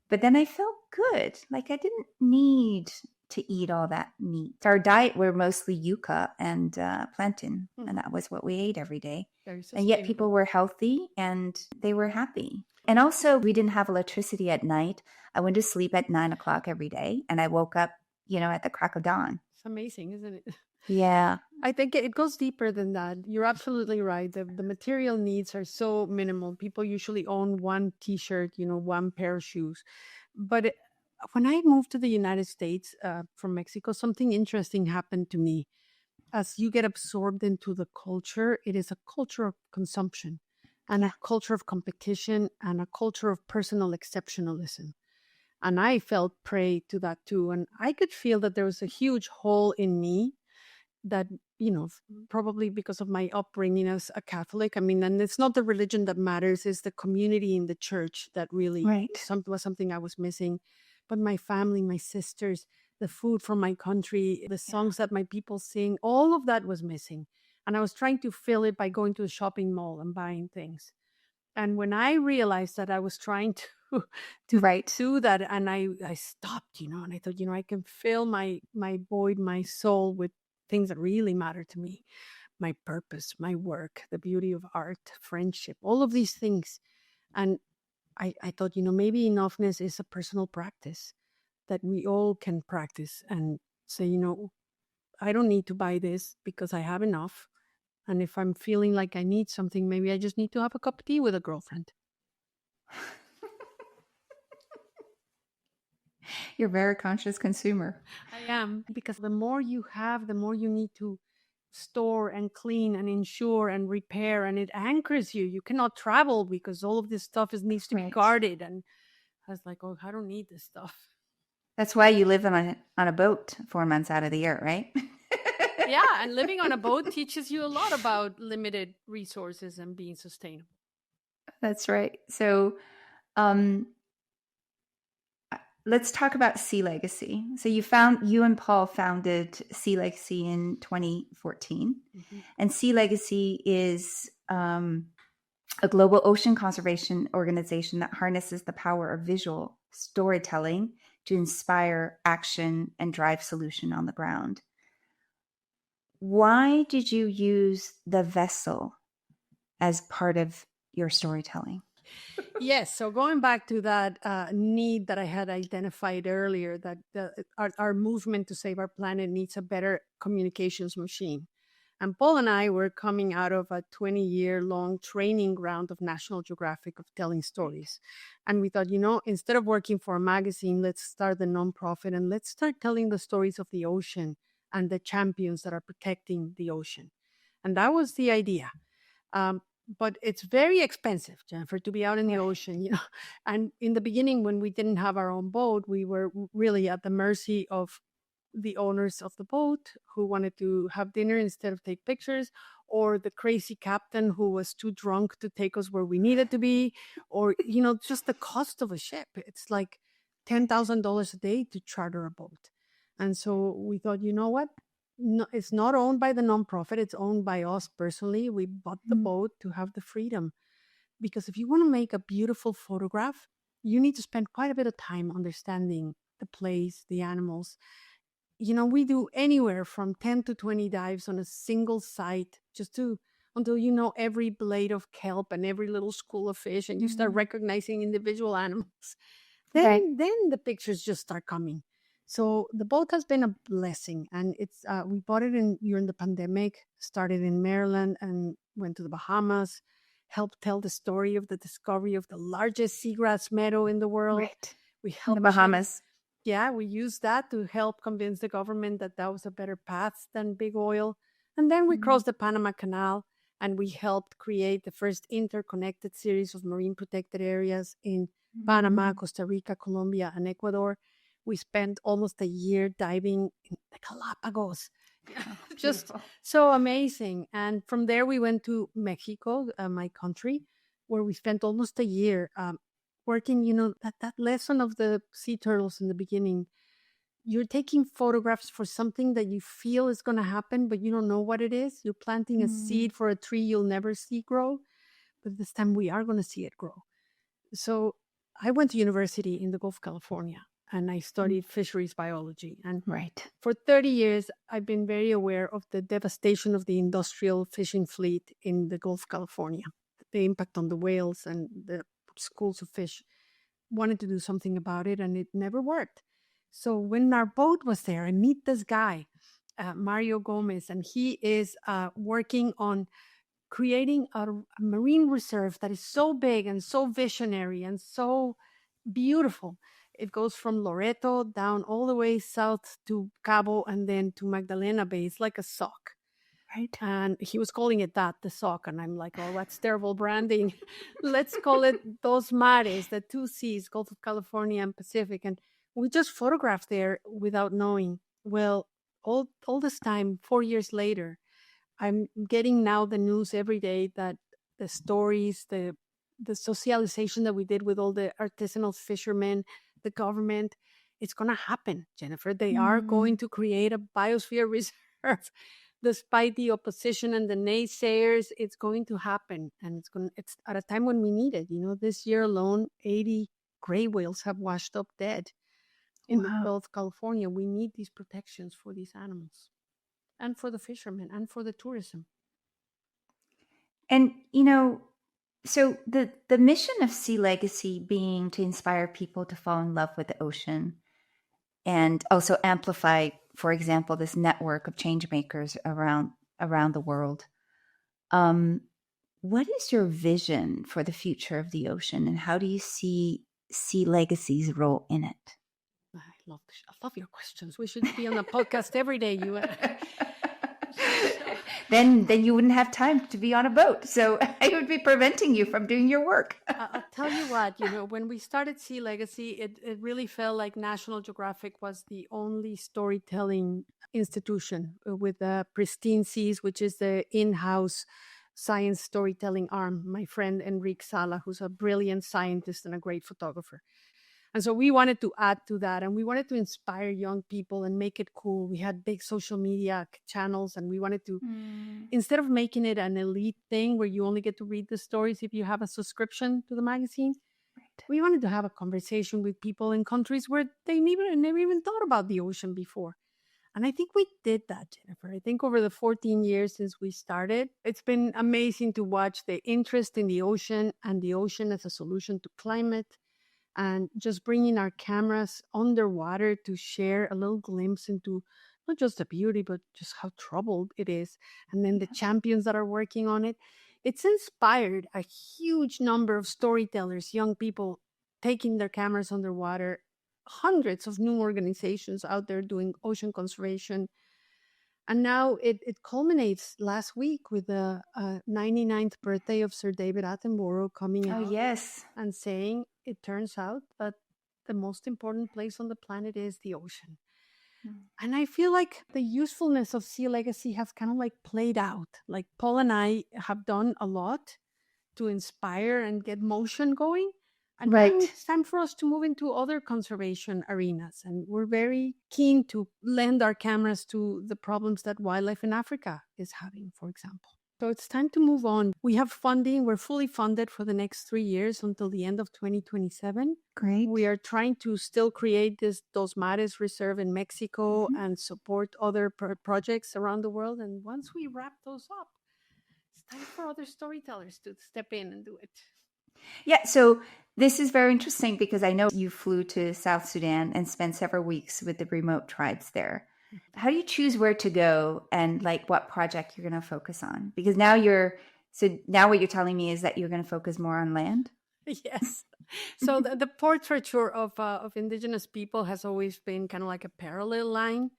But then I felt good. Like I didn't need to eat all that meat. Our diet were mostly yucca and plantain, and that was what we ate every day. Very And yet people sustainable. were healthy and they were happy. And also, we didn't have electricity at night. I went to sleep at 9 o'clock every day, and I woke up, at the crack of dawn. It's amazing, isn't it? Yeah. I think it goes deeper than that. You're absolutely right. The material needs are so minimal. People usually own one T-shirt, one pair of shoes. But when I moved to the United States from Mexico, something interesting happened to me. As you get absorbed into the culture, it is a culture of consumption and a Yeah. culture of competition and a culture of personal exceptionalism. And I felt prey to that too. And I could feel that there was a huge hole in me that probably because of my upbringing as a Catholic. I mean, and it's not the religion that matters, it's the community in the church that really Right. was something I was missing. But my family, my sisters, the food from my country, the Yeah. songs that my people sing, all of that was missing. And I was trying to fill it by going to a shopping mall and buying things. And when I realized that I was trying to to Right. do that, and I stopped, and I thought, I can fill my void, my soul with things that really matter to me, my purpose, my work, the beauty of art, friendship, all of these things. And I thought, maybe enoughness is a personal practice. that we all can practice and say, I don't need to buy this because I have enough. And if I'm feeling like I need something, maybe I just need to have a cup of tea with a girlfriend. You're a very conscious consumer. I am, because the more you have, the more you need to store and clean and insure and repair, and it anchors you. You cannot travel because all of this stuff needs to be Right. guarded. And I was like, oh, I don't need this stuff. That's why you live on a boat 4 months out of the year, right? Yeah, and living on a boat teaches you a lot about limited resources and being sustainable. That's right. So, um, let's talk about SeaLegacy. So you and Paul founded SeaLegacy in 2014, and SeaLegacy is a global ocean conservation organization that harnesses the power of visual storytelling to inspire action and drive solution on the ground. Why did you use the vessel as part of your storytelling? Yes. So going back to that need that I had identified earlier, that our movement to save our planet needs a better communications machine. And Paul and I were coming out of a 20-year-long training ground of National Geographic of telling stories. And we thought, instead of working for a magazine, let's start the nonprofit and let's start telling the stories of the ocean and the champions that are protecting the ocean. And that was the idea. But it's very expensive, Jennifer, to be out in the ocean, And in the beginning, when we didn't have our own boat, we were really at the mercy of the owners of the boat who wanted to have dinner instead of take pictures, or the crazy captain who was too drunk to take us where we needed to be, or, just the cost of a ship. It's like $10,000 a day to charter a boat. And so we thought, you know what? No, it's not owned by the nonprofit. It's owned by us personally. We bought the boat to have the freedom. Because if you want to make a beautiful photograph, you need to spend quite a bit of time understanding the place, the animals. We do anywhere from 10 to 20 dives on a single site until you know every blade of kelp and every little school of fish, and you start recognizing individual animals. Then the pictures just start coming. So the boat has been a blessing, and it's we bought it during the pandemic, started in Maryland and went to the Bahamas, helped tell the story of the discovery of the largest seagrass meadow in the world. Right. We In the helped Bahamas. Yeah, we used that to help convince the government that that was a better path than big oil. And then we crossed the Panama Canal, and we helped create the first interconnected series of marine protected areas in Panama, Costa Rica, Colombia, and Ecuador. We spent almost a year diving in the Galapagos. Just so amazing. And from there, we went to Mexico, my country, where we spent almost a year working, that lesson of the sea turtles in the beginning. You're taking photographs for something that you feel is going to happen, but you don't know what it is. You're planting a seed for a tree you'll never see grow. But this time we are going to see it grow. So I went to university in the Gulf of California, and I studied fisheries biology. And for 30 years, I've been very aware of the devastation of the industrial fishing fleet in the Gulf of California, the impact on the whales and the schools of fish. Wanted to do something about it, and it never worked. So when our boat was there, I meet this guy, Mario Gomez, and he is working on creating a marine reserve that is so big and so visionary and so beautiful. It goes from Loreto down all the way south to Cabo and then to Magdalena Bay. It's like a sock. Right. And he was calling it that, the sock. And I'm like, oh, that's terrible branding. Let's call it Dos Mares, the two seas, Gulf of California and Pacific. And we just photographed there without knowing. Well, all this time, 4 years later, I'm getting now the news every day that the stories, the socialization that we did with all the artisanal fishermen, the government, it's going to happen, Jennifer. They are going to create a biosphere reserve. Despite the opposition and the naysayers, it's going to happen. And it's at a time when we need it. This year alone, 80 gray whales have washed up dead in the Gulf of California. We need these protections for these animals and for the fishermen and for the tourism. And, so the mission of SeaLegacy being to inspire people to fall in love with the ocean, and also amplify, for example, this network of change makers around the world. Um, what is your vision for the future of the ocean, and how do you see SeaLegacy's role in it? I love your questions. We should be on a podcast every day, you and I. So, then you wouldn't have time to be on a boat, so I would be preventing you from doing your work. I'll tell you what, when we started SeaLegacy, it really felt like National Geographic was the only storytelling institution with Pristine Seas, which is the in-house science storytelling arm. My friend Enrique Sala, who's a brilliant scientist and a great photographer. And so we wanted to add to that, and we wanted to inspire young people and make it cool. We had big social media channels, and we wanted to, instead of making it an elite thing where you only get to read the stories if you have a subscription to the magazine, we wanted to have a conversation with people in countries where they never even thought about the ocean before. And I think we did that, Jennifer. I think over the 14 years since we started, it's been amazing to watch the interest in the ocean and the ocean as a solution to climate, and just bringing our cameras underwater to share a little glimpse into not just the beauty, but just how troubled it is. And then the champions that are working on it. It's inspired a huge number of storytellers, young people taking their cameras underwater, hundreds of new organizations out there doing ocean conservation. And now it culminates last week with the 99th birthday of Sir David Attenborough coming Oh, out yes. and saying it turns out that the most important place on the planet is the ocean. And I feel like the usefulness of SeaLegacy has kind of like played out. Like Paul and I have done a lot to inspire and get motion going. And now Right. it's time for us to move into other conservation arenas. And we're very keen to lend our cameras to the problems that wildlife in Africa is having, for example. So it's time to move on. We have funding. We're fully funded for the next 3 years until the end of 2027. Great. We are trying to still create this Dos Mares Reserve in Mexico and support other projects around the world. And once we wrap those up, it's time for other storytellers to step in and do it. Yeah, so this is very interesting because I know you flew to South Sudan and spent several weeks with the remote tribes there. How do you choose where to go and like what project you're going to focus on? Because now what you're telling me is that you're going to focus more on land? Yes. So the portraiture of Indigenous people has always been kind of like a parallel line.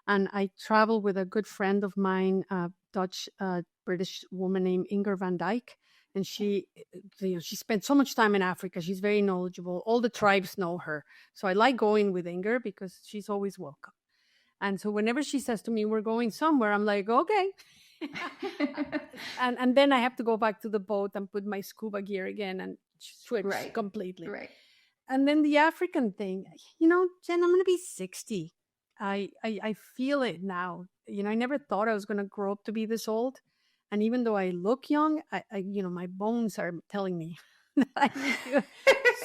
And I traveled with a good friend of mine, a Dutch British woman named Inger van Dijk. And she spent so much time in Africa. She's very knowledgeable. All the tribes know her. So I like going with Inger because she's always welcome. And so whenever she says to me, we're going somewhere, I'm like, okay. and then I have to go back to the boat and put my scuba gear again and switch completely. Right. And then the African thing, Jen, I'm going to be 60. I feel it now. I never thought I was going to grow up to be this old. And even though I look young, my bones are telling me that I need to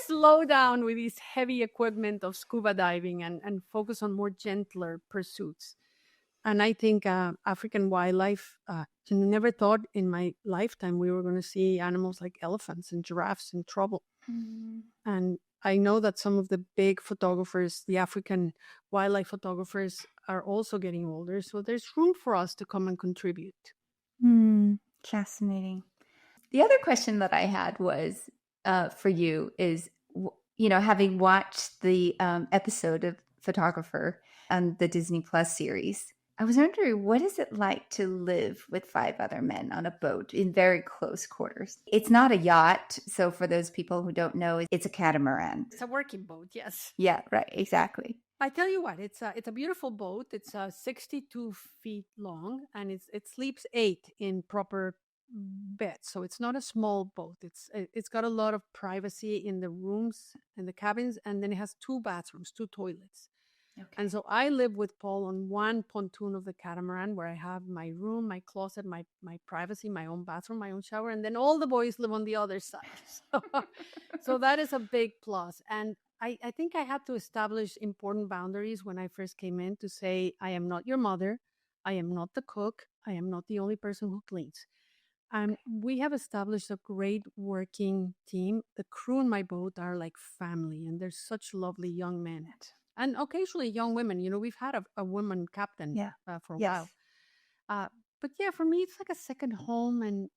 slow down with this heavy equipment of scuba diving and focus on more gentler pursuits. And I think African wildlife, never thought in my lifetime we were going to see animals like elephants and giraffes in trouble. And I know that some of the big photographers, the African wildlife photographers, are also getting older. So there's room for us to come and contribute. Fascinating. The other question that I had was for you is, having watched the episode of Photographer on the Disney Plus series, I was wondering, what is it like to live with 5 other men on a boat in very close quarters? It's not a yacht. So for those people who don't know, it's a catamaran. It's a working boat, yes. Yeah, right. Exactly. I tell you what, it's a beautiful boat. It's 62 feet long, and it sleeps 8 in proper beds. So it's not a small boat. It's got a lot of privacy in the rooms and the cabins, and then it has 2 bathrooms, 2 toilets. Okay. And so I live with Paul on one pontoon of the catamaran where I have my room, my closet, my privacy, my own bathroom, my own shower, and then all the boys live on the other side. So that is a big plus. And I think I had to establish important boundaries when I first came in to say, I am not your mother. I am not the cook. I am not the only person who cleans. And we have established a great working team. The crew on my boat are like family, and they're such lovely young men. and occasionally young women. We've had a woman captain Yeah. for a Yes. while. But yeah, for me, it's like a second home, and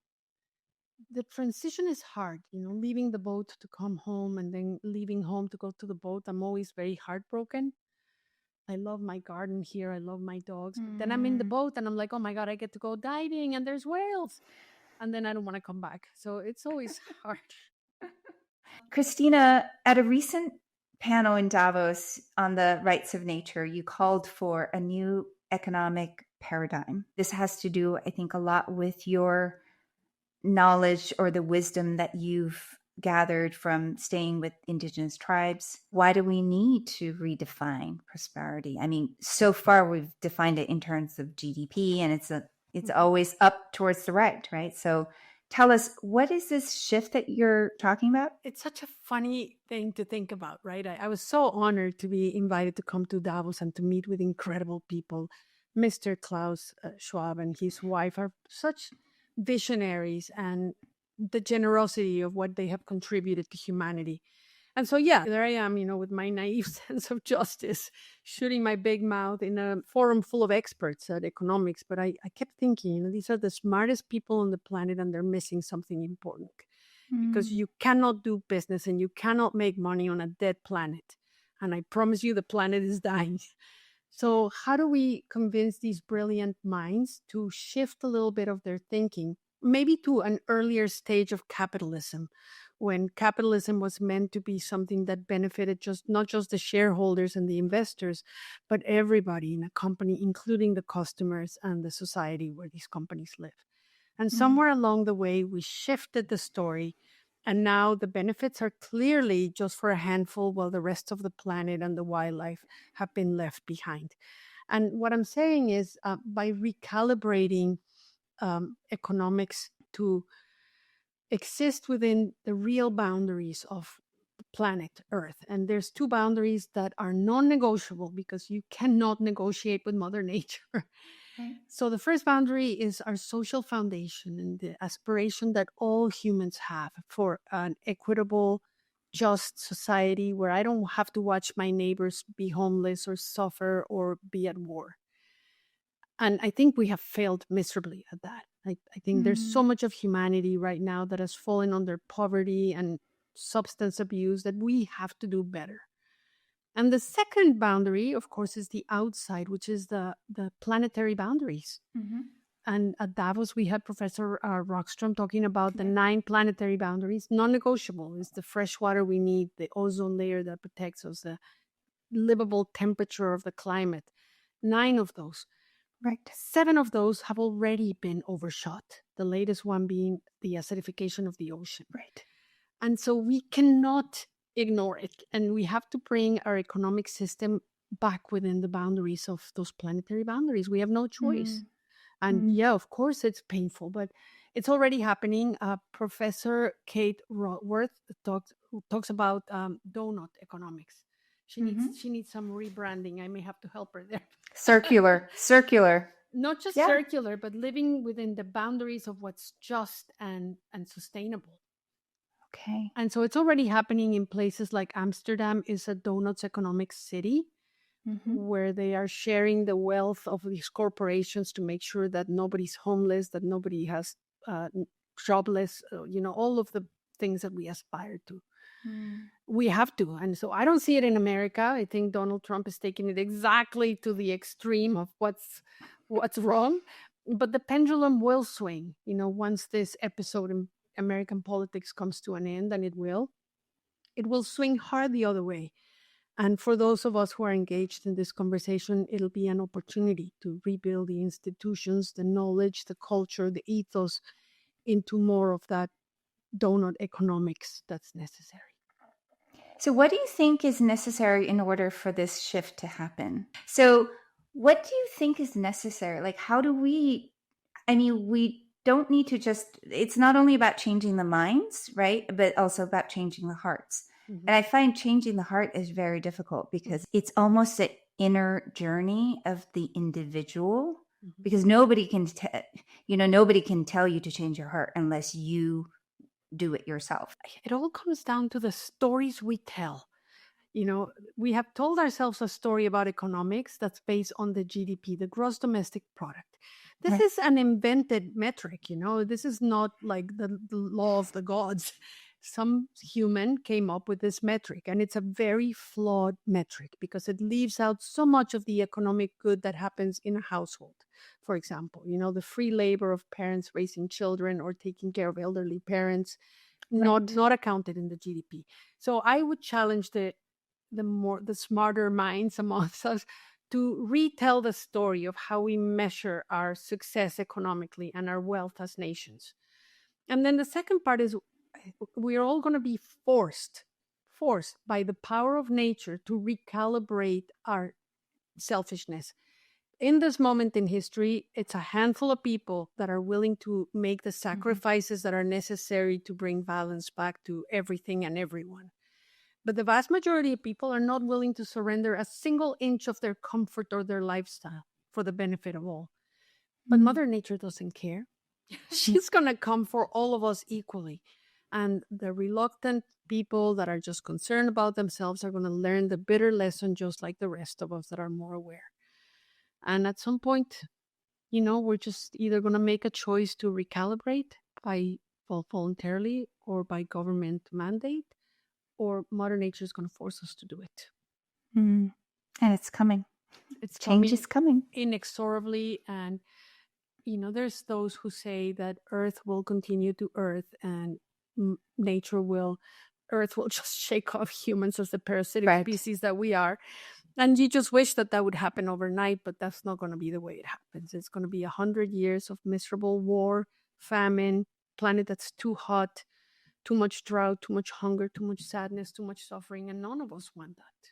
the transition is hard. Leaving the boat to come home and then leaving home to go to the boat. I'm always very heartbroken. I love my garden here. I love my dogs. But then I'm in the boat and I'm like, oh my God, I get to go diving and there's whales. And then I don't want to come back. So it's always hard. Cristina, at a recent panel in Davos on the rights of nature, you called for a new economic paradigm. This has to do, I think, a lot with your knowledge or the wisdom that you've gathered from staying with Indigenous tribes. Why do we need to redefine prosperity? I mean, so far we've defined it in terms of GDP, and it's always up towards the right? So tell us, what is this shift that you're talking about? It's such a funny thing to think about, right? I was so honored to be invited to come to Davos and to meet with incredible people. Mr. Klaus Schwab and his wife are such visionaries, and the generosity of what they have contributed to humanity. And so, yeah, there I am, with my naive sense of justice, shooting my big mouth in a forum full of experts at economics. But I kept thinking, these are the smartest people on the planet, and they're missing something important, because you cannot do business and you cannot make money on a dead planet. And I promise you, the planet is dying. So how do we convince these brilliant minds to shift a little bit of their thinking, maybe to an earlier stage of capitalism, when capitalism was meant to be something that benefited not just the shareholders and the investors, but everybody in a company, including the customers and the society where these companies live. And somewhere along the way, we shifted the story. And now the benefits are clearly just for a handful, while the rest of the planet and the wildlife have been left behind. And what I'm saying is, by recalibrating economics to exist within the real boundaries of the planet Earth. And there's two boundaries that are non-negotiable, because you cannot negotiate with Mother Nature. Right. So the first boundary is our social foundation and the aspiration that all humans have for an equitable, just society where I don't have to watch my neighbors be homeless or suffer or be at war. And I think we have failed miserably at that. I think there's so much of humanity right now that has fallen under poverty and substance abuse that we have to do better. And the second boundary, of course, is the outside, which is the planetary boundaries. And at Davos, we had Professor Rockstrom talking about the 9 planetary boundaries. Non-negotiable is the fresh water we need, the ozone layer that protects us, the livable temperature of the climate. 9 of those. Right. 7 of those have already been overshot, the latest one being the acidification of the ocean. Right. And so we cannot ignore it. And we have to bring our economic system back within the boundaries of those planetary boundaries. We have no choice. And yeah, of course, it's painful, but it's already happening. Professor Kate Rothworth talks about donut economics. She needs some rebranding. I may have to help her there. Circular. Not just circular, but living within the boundaries of what's just and sustainable. Okay. And so it's already happening in places like Amsterdam is a donuts economic city, where they are sharing the wealth of these corporations to make sure that nobody's homeless, that nobody has jobless, all of the things that we aspire to. We have to. And so I don't see it in America. I think Donald Trump is taking it exactly to the extreme of what's wrong. But the pendulum will swing, once this episode in American politics comes to an end, and it will swing hard the other way. And for those of us who are engaged in this conversation, it'll be an opportunity to rebuild the institutions, the knowledge, the culture, the ethos into more of that donut economics that's necessary. So what do you think is necessary in order for this shift to happen? So what do you think is necessary? Like, how do we don't need to it's not only about changing the minds, right? But also about changing the hearts. And I find changing the heart is very difficult, because it's almost an inner journey of the individual, because nobody can tell you to change your heart unless you do it yourself. It all comes down to the stories we tell. We have told ourselves a story about economics that's based on the GDP, the gross domestic product. This Right. is an invented metric. This is not like the law of the gods. Some human came up with this metric, and it's a very flawed metric because it leaves out so much of the economic good that happens in a household. For example, the free labor of parents raising children or taking care of elderly parents, not Right. not accounted in the GDP. So I would challenge the smarter minds amongst us to retell the story of how we measure our success economically and our wealth as nations. And then the second part is we're all going to be forced by the power of nature to recalibrate our selfishness. In this moment in history, it's a handful of people that are willing to make the sacrifices that are necessary to bring balance back to everything and everyone. But the vast majority of people are not willing to surrender a single inch of their comfort or their lifestyle for the benefit of all. But Mm. Mother Nature doesn't care. She's going to come for all of us equally. And the reluctant people that are just concerned about themselves are going to learn the bitter lesson just like the rest of us that are more aware. And at some point, we're just either going to make a choice to recalibrate voluntarily or by government mandate, or Mother Nature is going to force us to do it. Mm. And it's coming. It's Change is coming. inexorably. And, there's those who say that Earth will continue to Earth and Earth will just shake off humans as the parasitic Right. species that we are. And you just wish that would happen overnight, but that's not going to be the way it happens. It's going to be 100 years of miserable war, famine, planet that's too hot, too much drought, too much hunger, too much sadness, too much suffering, and none of us want that.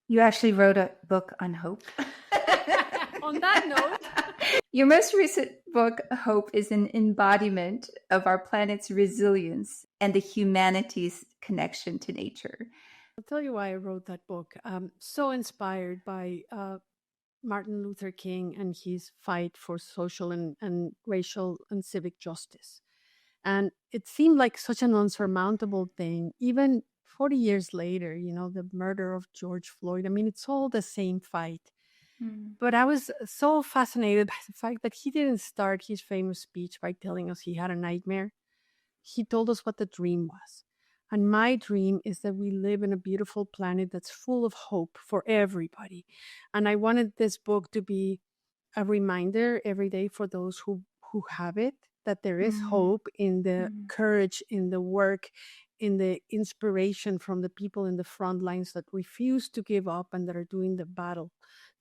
You actually wrote a book on hope. On that note, your most recent book, Hope, is an embodiment of our planet's resilience and the humanity's connection to nature. I'll tell you why I wrote that book. So inspired by Martin Luther King and his fight for social and racial and civic justice. And it seemed like such an unsurmountable thing, even 40 years later, the murder of George Floyd. I mean, it's all the same fight. But I was so fascinated by the fact that he didn't start his famous speech by telling us he had a nightmare. He told us what the dream was. And my dream is that we live in a beautiful planet that's full of hope for everybody. And I wanted this book to be a reminder every day for those who have it, that there is hope in the courage, in the work, in the inspiration from the people in the front lines that refuse to give up and that are doing the battle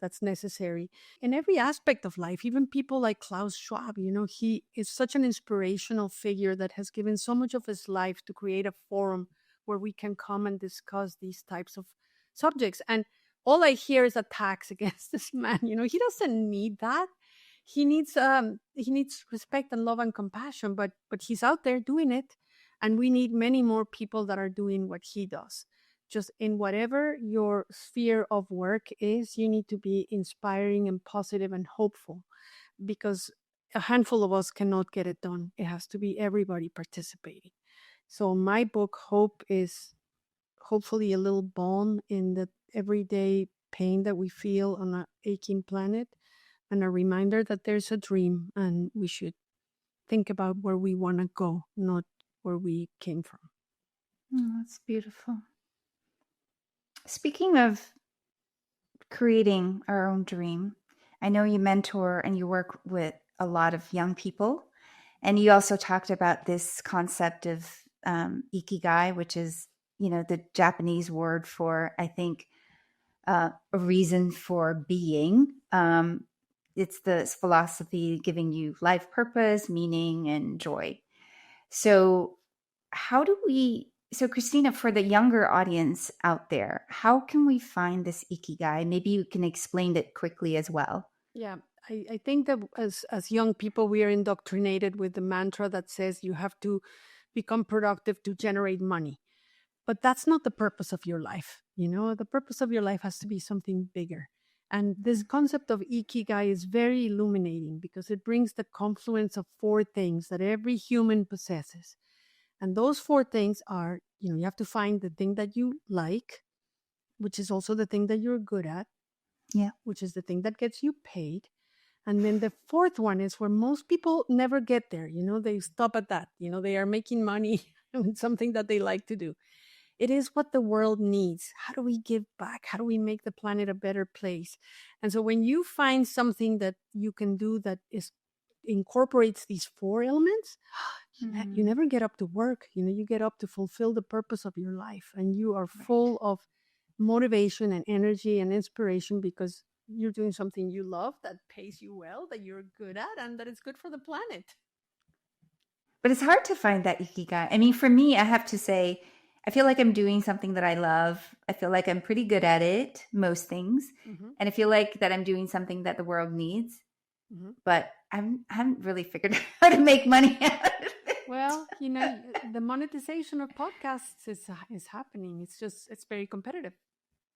that's necessary in every aspect of life. Even people like Klaus Schwab, he is such an inspirational figure that has given so much of his life to create a forum where we can come and discuss these types of subjects. And all I hear is attacks against this man. He doesn't need that. He needs respect and love and compassion, but he's out there doing it. And we need many more people that are doing what he does. Just in whatever your sphere of work is, you need to be inspiring and positive and hopeful, because a handful of us cannot get it done. It has to be everybody participating. So my book, Hope, is hopefully a little balm in the everyday pain that we feel on an aching planet, and a reminder that there's a dream and we should think about where we want to go, not where we came from. Oh, that's beautiful. Speaking of creating our own dream, I know you mentor and you work with a lot of young people. And you also talked about this concept of ikigai, which is, the Japanese word for, I think, a reason for being. It's this philosophy giving you life purpose, meaning, and joy. So Cristina, for the younger audience out there, how can we find this ikigai? Maybe you can explain it quickly as well. Yeah, I think that as young people, we are indoctrinated with the mantra that says you have to become productive to generate money. But that's not the purpose of your life. The purpose of your life has to be something bigger. And this concept of ikigai is very illuminating because it brings the confluence of 4 things that every human possesses. And those 4 things are, you have to find the thing that you like, which is also the thing that you're good at, Yeah. which is the thing that gets you paid. And then the fourth one is where most people never get there. They stop at that. They are making money with something that they like to do. It is what the world needs. How do we give back? How do we make the planet a better place? And so when you find something that you can do that incorporates these four elements, you never get up to work. You get up to fulfill the purpose of your life, and you are full of motivation and energy and inspiration because you're doing something you love that pays you well, that you're good at, and that is good for the planet. But it's hard to find that ikigai. I mean, for me, I have to say, I feel like I'm doing something that I love. I feel like I'm pretty good at it, most things. And I feel like that I'm doing something that the world needs. But I haven't really figured out how to make money out of it. Well, the monetization of podcasts is happening. It's very competitive.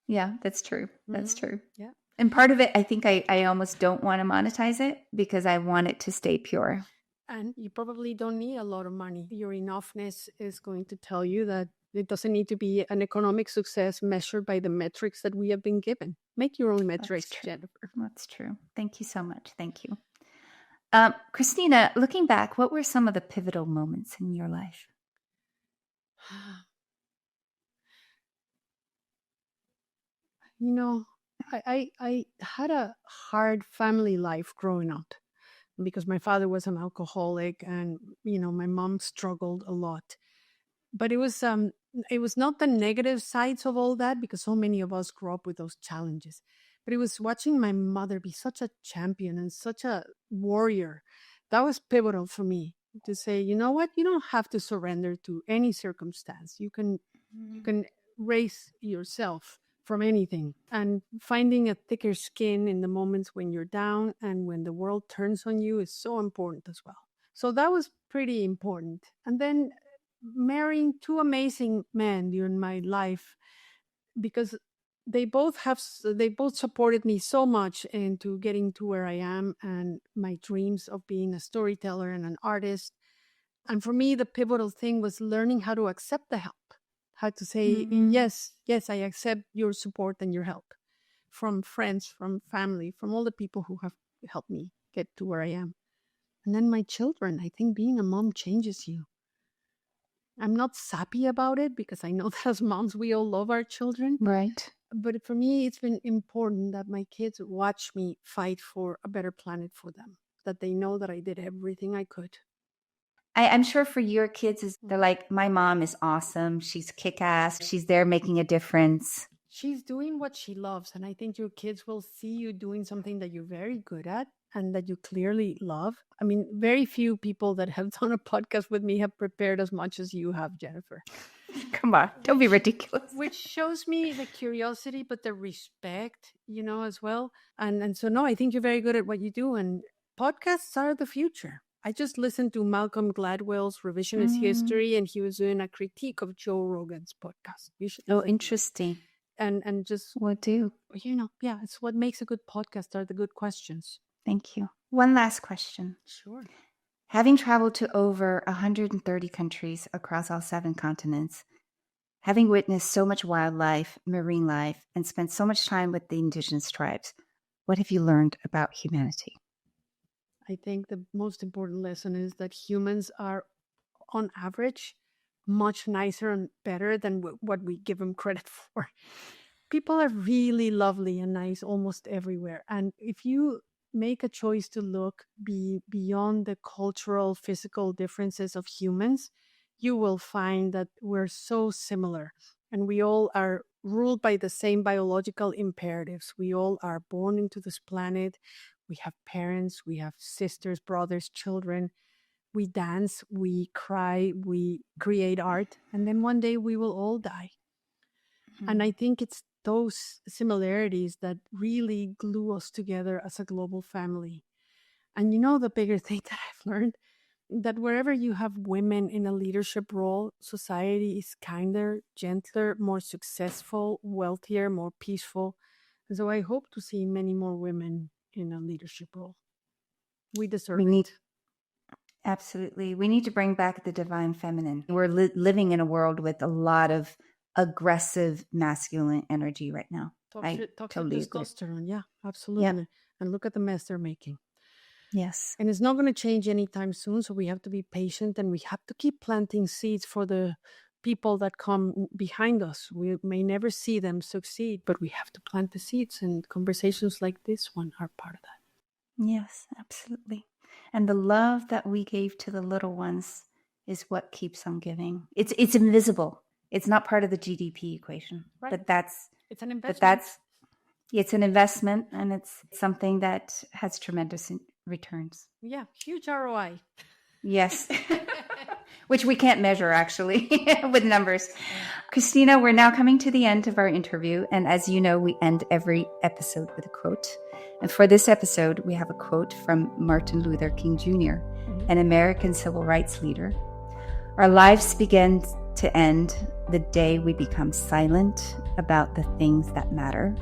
Yeah, that's true. That's true. Yeah. And part of it, I think I almost don't want to monetize it because I want it to stay pure. And you probably don't need a lot of money. Your enoughness is going to tell you that it doesn't need to be an economic success measured by the metrics that we have been given. Make your own metrics, Jennifer. That's true. Thank you so much. Thank you. Cristina, looking back, what were some of the pivotal moments in your life? I had a hard family life growing up because my father was an alcoholic and, my mom struggled a lot. But it was not the negative sides of all that because so many of us grew up with those challenges. But it was watching my mother be such a champion and such a warrior. That was pivotal for me to say, you know what? You don't have to surrender to any circumstance. You can raise yourself from anything, and finding a thicker skin in the moments when you're down and when the world turns on you is so important as well. So that was pretty important. And then marrying two amazing men during my life, because they both supported me so much into getting to where I am and my dreams of being a storyteller and an artist. And for me, the pivotal thing was learning how to accept the help, how to say, yes, I accept your support and your help from friends, from family, from all the people who have helped me get to where I am. And then my children, I think being a mom changes you. I'm not sappy about it because I know that as moms, we all love our children. Right. But for me, it's been important that my kids watch me fight for a better planet for them, that they know that I did everything I could. I'm sure for your kids, they're like, my mom is awesome. She's kick-ass. She's there making a difference. She's doing what she loves. And I think your kids will see you doing something that you're very good at and that you clearly love. I mean, very few people that have done a podcast with me have prepared as much as you have, Jennifer. Come on, don't be ridiculous. Which shows me the curiosity, but the respect, as well. And so, no, I think you're very good at what you do. And podcasts are the future. I just listened to Malcolm Gladwell's Revisionist History, and he was doing a critique of Joe Rogan's podcast. You should. Oh, interesting. And just what do? Yeah, it's what makes a good podcast are the good questions. Thank you. One last question. Sure. Having traveled to over 130 countries across all 7 continents, having witnessed so much wildlife, marine life, and spent so much time with the indigenous tribes, what have you learned about humanity? I think the most important lesson is that humans are, on average, much nicer and better than what we give them credit for. People are really lovely and nice almost everywhere. And if you make a choice to look beyond the cultural, physical differences of humans, you will find that we're so similar. And we all are ruled by the same biological imperatives. We all are born into this planet. We have parents, we have sisters, brothers, children. We dance, we cry, we create art. And then one day we will all die. And I think it's those similarities that really glue us together as a global family. And the bigger thing that I've learned, that wherever you have women in a leadership role, society is kinder, gentler, more successful, wealthier, more peaceful. And so I hope to see many more women in a leadership role. We deserve it. Absolutely. We need to bring back the divine feminine. We're living in a world with a lot of aggressive masculine energy right now. Toxic totally agree. testosterone. Yeah, absolutely. And look at the mess they're making. Yes. And it's not going to change anytime soon. So we have to be patient and we have to keep planting seeds for the people that come behind us. We may never see them succeed, but we have to plant the seeds, and conversations like this one are part of that. Yes, absolutely. And the love that we gave to the little ones is what keeps on giving. It's invisible. It's not part of the GDP equation, Right. But It's an investment. It's an investment, and it's something that has tremendous returns. Yeah, huge ROI. Yes. Which we can't measure, actually, with numbers. Cristina, we're now coming to the end of our interview. And as you know, we end every episode with a quote. And for this episode, we have a quote from Martin Luther King Jr., an American civil rights leader. Our lives begin to end the day we become silent about the things that matter.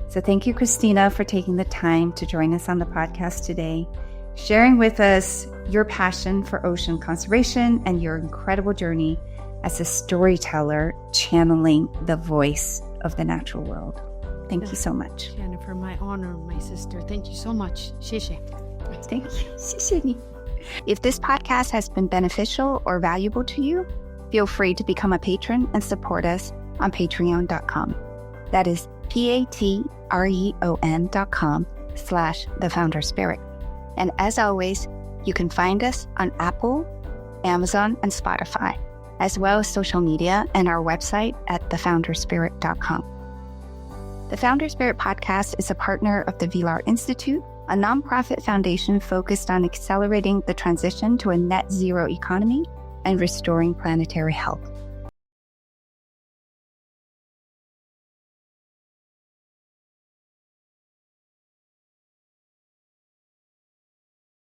So thank you, Cristina, for taking the time to join us on the podcast today, sharing with us your passion for ocean conservation and your incredible journey as a storyteller channeling the voice of the natural world. Thank you so much. Jennifer, my honor, my sister. Thank you so much. Sheshe. Thank you. Sheshe. If this podcast has been beneficial or valuable to you, feel free to become a patron and support us on patreon.com. That is patreon.com/thefounderspirit. And as always, you can find us on Apple, Amazon, and Spotify, as well as social media and our website at thefounderspirit.com. The Founder Spirit podcast is a partner of the Vilar Institute, a nonprofit foundation focused on accelerating the transition to a net zero economy and restoring planetary health.